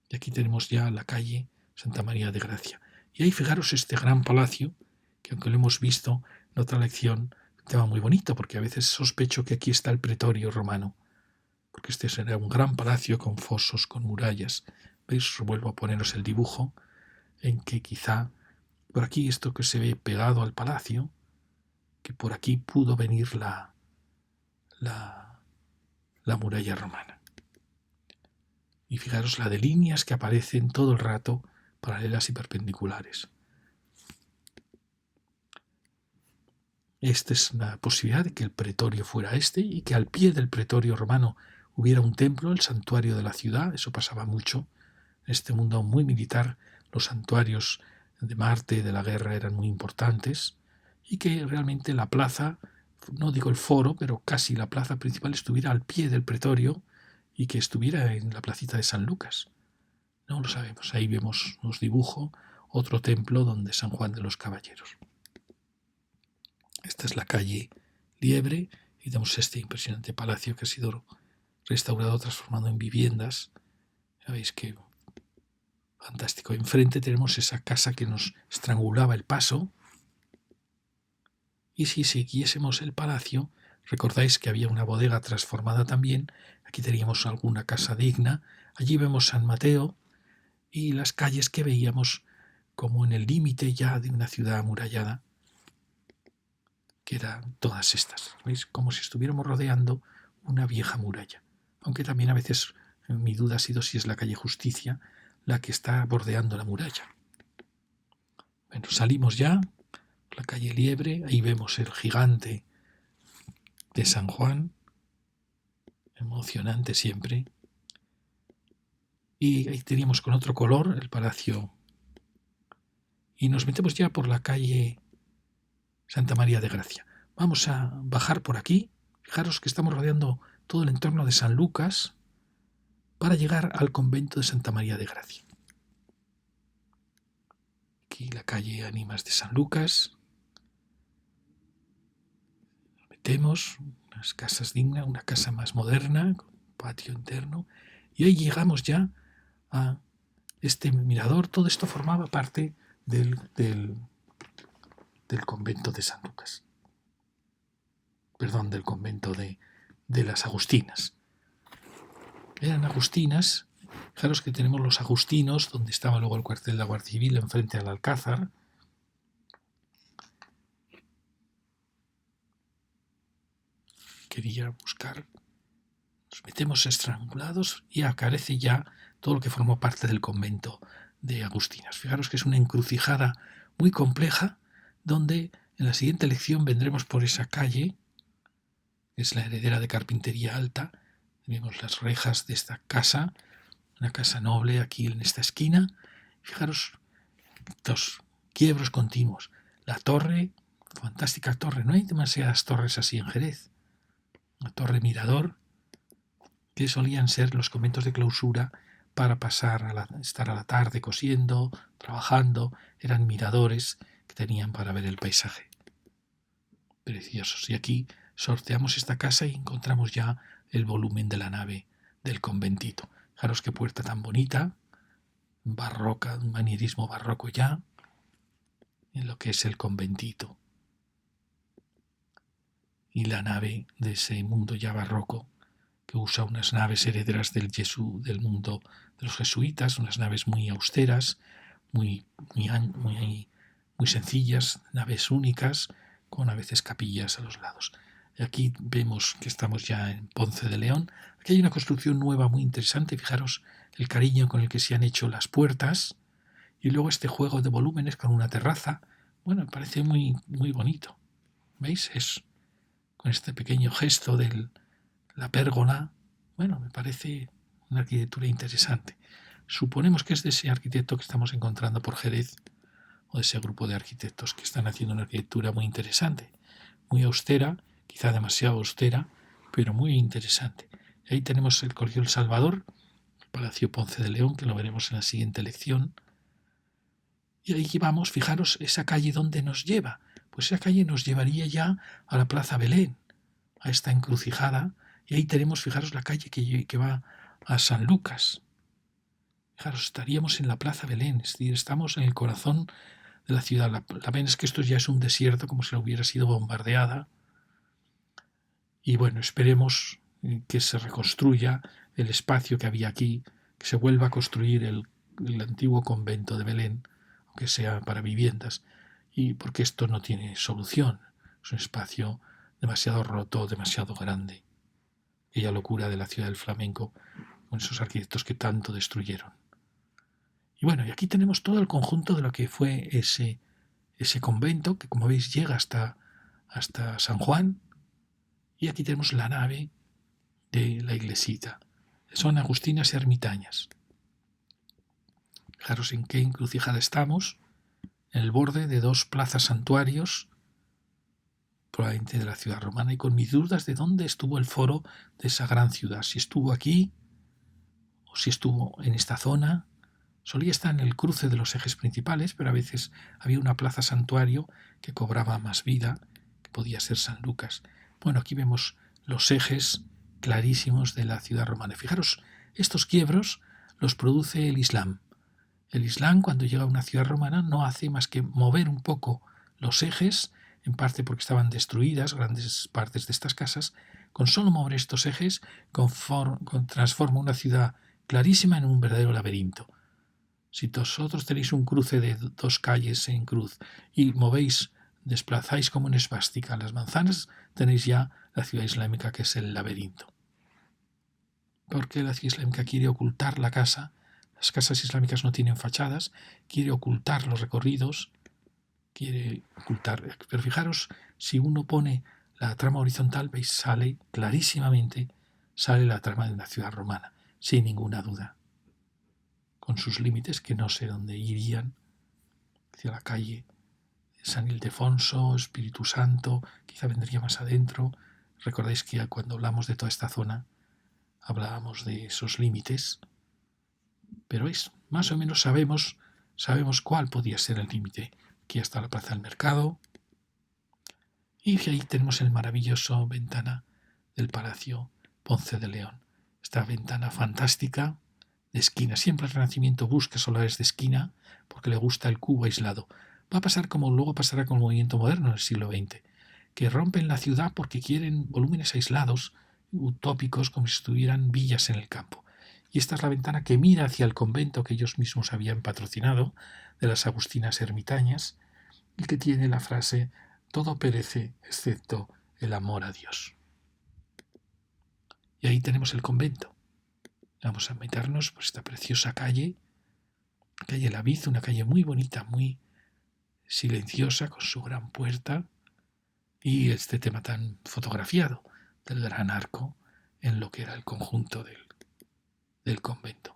Y aquí tenemos ya la calle Santa María de Gracia. Y ahí fijaros este gran palacio, que aunque lo hemos visto en otra lección, estaba muy bonito, porque a veces sospecho que aquí está el pretorio romano, porque este será un gran palacio con fosos, con murallas. ¿Veis? Vuelvo a poneros el dibujo, en que quizá por aquí esto que se ve pegado al palacio, que por aquí pudo venir la muralla romana. Y fijaros la de líneas que aparecen todo el rato, paralelas y perpendiculares. Esta es una posibilidad de que el pretorio fuera este y que al pie del pretorio romano hubiera un templo, el santuario de la ciudad. Eso pasaba mucho. En este mundo muy militar, los santuarios de Marte y de la guerra eran muy importantes y que realmente la plaza, no digo el foro, pero casi la plaza principal estuviera al pie del pretorio y que estuviera en la placita de San Lucas. No lo sabemos. Ahí vemos, nos dibujo, otro templo donde San Juan de los Caballeros. Esta es la calle Liebre y vemos este impresionante palacio que ha sido restaurado, transformado en viviendas. Ya veis que fantástico. Enfrente tenemos esa casa que nos estrangulaba el paso. Y si siguiésemos el palacio, recordáis que había una bodega transformada también. Aquí teníamos alguna casa digna. Allí vemos San Mateo y las calles que veíamos como en el límite ya de una ciudad amurallada, que eran todas estas. ¿Veis? Como si estuviéramos rodeando una vieja muralla. Aunque también a veces mi duda ha sido si es la calle Justicia la que está bordeando la muralla. Bueno, salimos ya por la calle Liebre, ahí vemos el gigante de San Juan, emocionante siempre. Y ahí teníamos con otro color el palacio. Y nos metemos ya por la calle Santa María de Gracia. Vamos a bajar por aquí. Fijaros que estamos rodeando todo el entorno de San Lucas para llegar al convento de Santa María de Gracia. Aquí la calle Ánimas de San Lucas. Metemos unas casas dignas, una casa más moderna, con patio interno. Y ahí llegamos ya a este mirador. Todo esto formaba parte del convento de San Lucas. Perdón, del convento de las Agustinas. Eran agustinas. Fijaros que tenemos los agustinos, donde estaba luego el cuartel de la Guardia Civil, enfrente al Alcázar. Quería buscar. Nos metemos estrangulados y aparece ya todo lo que formó parte del convento de Agustinas. Fijaros que es una encrucijada muy compleja, donde en la siguiente lección vendremos por esa calle, que es la heredera de Carpintería Alta. Vemos las rejas de esta casa, una casa noble aquí en esta esquina. Fijaros, dos quiebros continuos. La torre, fantástica torre. No hay demasiadas torres así en Jerez. La torre Mirador, que solían ser los conventos de clausura para estar a la tarde cosiendo, trabajando. Eran miradores que tenían para ver el paisaje. Preciosos. Y aquí sorteamos esta casa y encontramos ya el volumen de la nave del conventito. Fijaros qué puerta tan bonita, barroca, un manierismo barroco ya, en lo que es el conventito. Y la nave de ese mundo ya barroco, que usa unas naves herederas del mundo de los jesuitas, unas naves muy austeras, muy sencillas, naves únicas, con a veces capillas a los lados. Aquí vemos que estamos ya en Ponce de León. Aquí hay una construcción nueva muy interesante. Fijaros el cariño con el que se han hecho las puertas y luego este juego de volúmenes con una terraza bueno, me parece muy, muy bonito. ¿Veis? Es con este pequeño gesto de la pérgola. Bueno, me parece una arquitectura interesante. Suponemos que es de ese arquitecto que estamos encontrando por Jerez, o de ese grupo de arquitectos que están haciendo una arquitectura muy interesante, muy austera, quizá demasiado austera, pero muy interesante. Y ahí tenemos el Colegio El Salvador, el Palacio Ponce de León, que lo veremos en la siguiente lección. Y ahí vamos, fijaros, esa calle donde nos lleva. Pues esa calle nos llevaría ya a la Plaza Belén, a esta encrucijada, y ahí tenemos, fijaros, la calle que va a San Lucas. Fijaros, estaríamos en la Plaza Belén, es decir, estamos en el corazón de la ciudad. La pena es que esto ya es un desierto, como si hubiera sido bombardeada. Y bueno, esperemos que se reconstruya el espacio que había aquí, que se vuelva a construir el antiguo convento de Belén, aunque sea para viviendas, y porque esto no tiene solución. Es un espacio demasiado roto, demasiado grande. Aquella locura de la ciudad del flamenco, con esos arquitectos que tanto destruyeron. Y bueno, y aquí tenemos todo el conjunto de lo que fue ese convento, que como veis llega hasta San Juan, y aquí tenemos la nave de la iglesita. Son agustinas ermitañas. Fijaros en qué encrucijada estamos, en el borde de dos plazas santuarios, probablemente de la ciudad romana, y con mis dudas de dónde estuvo el foro de esa gran ciudad, si estuvo aquí o si estuvo en esta zona. Solía estar en el cruce de los ejes principales, pero a veces había una plaza santuario que cobraba más vida, que podía ser San Lucas. Bueno, aquí vemos los ejes clarísimos de la ciudad romana. Fijaros, estos quiebros los produce el Islam. El Islam, cuando llega a una ciudad romana, no hace más que mover un poco los ejes, en parte porque estaban destruidas grandes partes de estas casas. Con solo mover estos ejes, transforma una ciudad clarísima en un verdadero laberinto. Si vosotros tenéis un cruce de dos calles en cruz y movéis, desplazáis como en esvástica las manzanas, tenéis ya la ciudad islámica, que es el laberinto. Porque la ciudad islámica quiere ocultar la casa. Las casas islámicas no tienen fachadas, quiere ocultar los recorridos, quiere ocultar. Pero fijaros, si uno pone la trama horizontal, veis, sale clarísimamente, sale la trama de una ciudad romana, sin ninguna duda, con sus límites que no sé dónde irían, hacia la calle San Ildefonso, Espíritu Santo, quizá vendría más adentro. Recordáis que cuando hablamos de toda esta zona hablábamos de esos límites, pero es más o menos sabemos cuál podía ser el límite. Aquí está la Plaza del Mercado, y ahí tenemos el maravilloso ventana del Palacio Ponce de León. Esta ventana fantástica de esquina. Siempre el Renacimiento busca solares de esquina porque le gusta el cubo aislado. Va a pasar como luego pasará con el movimiento moderno en el siglo XX, que rompen la ciudad porque quieren volúmenes aislados, utópicos, como si estuvieran villas en el campo. Y esta es la ventana que mira hacia el convento que ellos mismos habían patrocinado, de las Agustinas Ermitañas, y que tiene la frase: todo perece excepto el amor a Dios. Y ahí tenemos el convento. Vamos a meternos por esta preciosa calle Laviz, una calle muy bonita, muy silenciosa, con su gran puerta, y este tema tan fotografiado del gran arco en lo que era el conjunto del convento.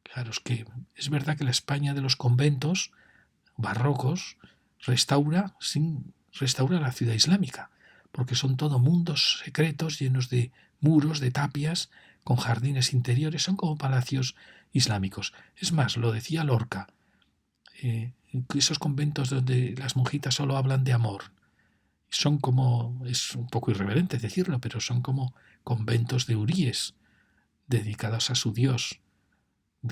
Claro, es que es verdad que la España de los conventos barrocos restaura la ciudad islámica, porque son todo mundos secretos llenos de muros, de tapias, con jardines interiores, son como palacios islámicos. Es más, lo decía Lorca, esos conventos donde las monjitas solo hablan de amor, son como, es un poco irreverente decirlo, pero son como conventos de huríes dedicados a su Dios,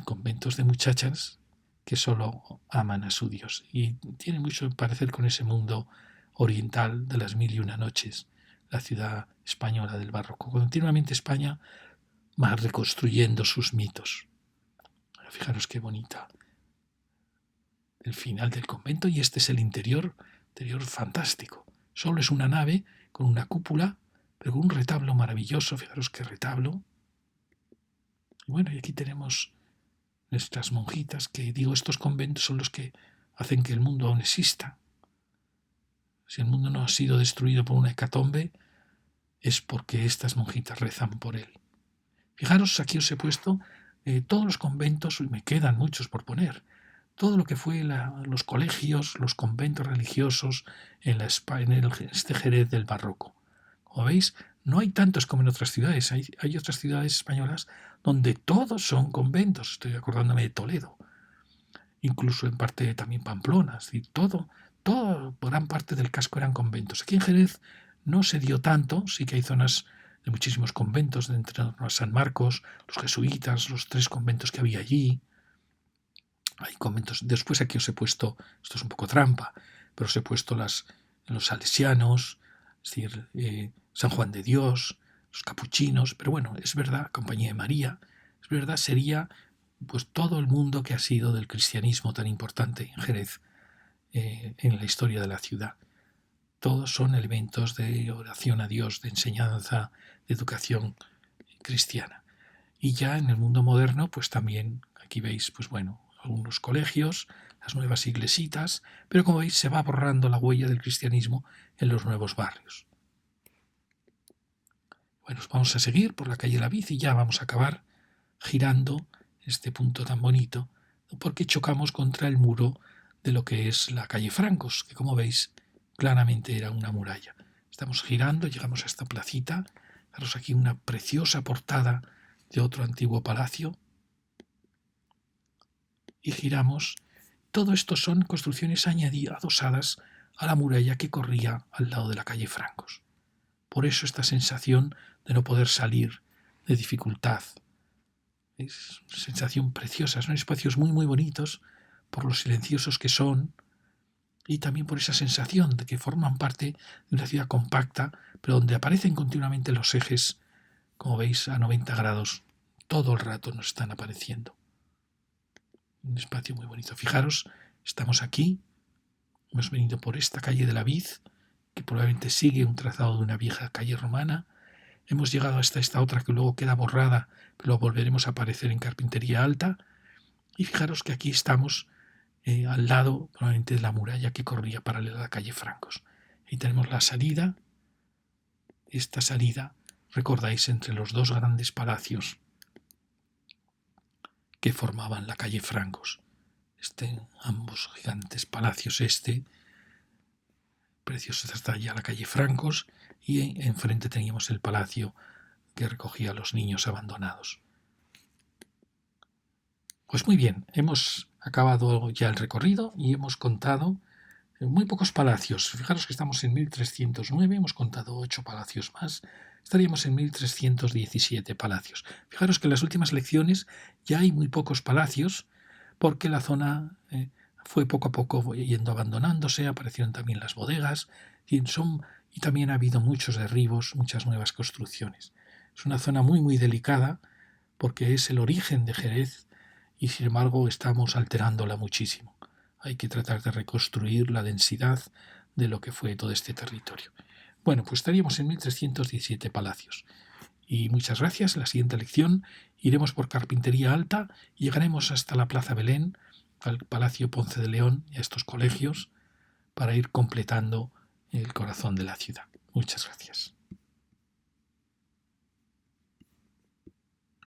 conventos de muchachas que solo aman a su Dios. Y tiene mucho que parecer con ese mundo oriental de las mil y una noches, la ciudad española del barroco. Continuamente España va reconstruyendo sus mitos. Fijaros qué bonita el final del convento, y este es el interior fantástico. Solo es una nave con una cúpula, pero con un retablo maravilloso. Fijaros qué retablo. Y bueno, y aquí tenemos nuestras monjitas, que digo, estos conventos son los que hacen que el mundo aún exista. Si el mundo no ha sido destruido por una hecatombe, es porque estas monjitas rezan por él. Fijaros, aquí os he puesto todos los conventos, y me quedan muchos por poner, todo lo que fue los colegios, los conventos religiosos en este Jerez del barroco. Como veis, no hay tantos como en otras ciudades. Hay otras ciudades españolas donde todos son conventos. Estoy acordándome de Toledo, incluso en parte también Pamplona. Es decir, gran parte del casco eran conventos. Aquí en Jerez no se dio tanto, sí que hay zonas de muchísimos conventos, de entre San Marcos, los jesuitas, los 3 conventos que había allí. Hay conventos. Después aquí os he puesto, esto es un poco trampa, pero os he puesto los salesianos, es decir, San Juan de Dios, los capuchinos, pero bueno, es verdad, Compañía de María, es verdad, sería pues todo el mundo que ha sido del cristianismo tan importante en Jerez, en la historia de la ciudad. Todos son elementos de oración a Dios, de enseñanza, de educación cristiana. Y ya en el mundo moderno, pues también, aquí veis, pues bueno, algunos colegios, las nuevas iglesitas, pero como veis se va borrando la huella del cristianismo en los nuevos barrios. Bueno, vamos a seguir por la calle La Vid y ya vamos a acabar girando este punto tan bonito, porque chocamos contra el muro de lo que es la calle Francos, que como veis claramente era una muralla. Estamos girando, llegamos a esta placita, fijaros aquí una preciosa portada de otro antiguo palacio, y giramos. Todo esto son construcciones adosadas a la muralla que corría al lado de la calle Francos. Por eso esta sensación de no poder salir, de dificultad. Es una sensación preciosa, son espacios muy muy bonitos por lo silenciosos que son y también por esa sensación de que forman parte de una ciudad compacta, pero donde aparecen continuamente los ejes, como veis, a 90 grados. Todo el rato nos están apareciendo. Un espacio muy bonito. Fijaros, estamos aquí, hemos venido por esta calle de la Vid, que probablemente sigue un trazado de una vieja calle romana. Hemos llegado hasta esta otra que luego queda borrada, pero volveremos a aparecer en Carpintería Alta. Y fijaros que aquí estamos al lado probablemente de la muralla que corría paralela a la calle Francos. Ahí tenemos la salida. Esta salida, recordáis, entre los 2 grandes palacios que formaban la calle Francos. Ambos gigantes palacios, precioso hasta allá la calle Francos, y enfrente teníamos el palacio que recogía a los niños abandonados. Pues muy bien, hemos acabado ya el recorrido y hemos contado muy pocos palacios. Fijaros que estamos en 1309, hemos contado 8 palacios más, estaríamos en 1317 palacios. Fijaros que en las últimas lecciones ya hay muy pocos palacios porque la zona fue poco a poco yendo abandonándose, aparecieron también las bodegas y también ha habido muchos derribos, muchas nuevas construcciones. Es una zona muy muy delicada porque es el origen de Jerez y sin embargo estamos alterándola muchísimo. Hay que tratar de reconstruir la densidad de lo que fue todo este territorio. Bueno, pues estaríamos en 1317 palacios. Y muchas gracias. En la siguiente lección iremos por Carpintería Alta y llegaremos hasta la Plaza Belén, al Palacio Ponce de León y a estos colegios para ir completando el corazón de la ciudad. Muchas gracias.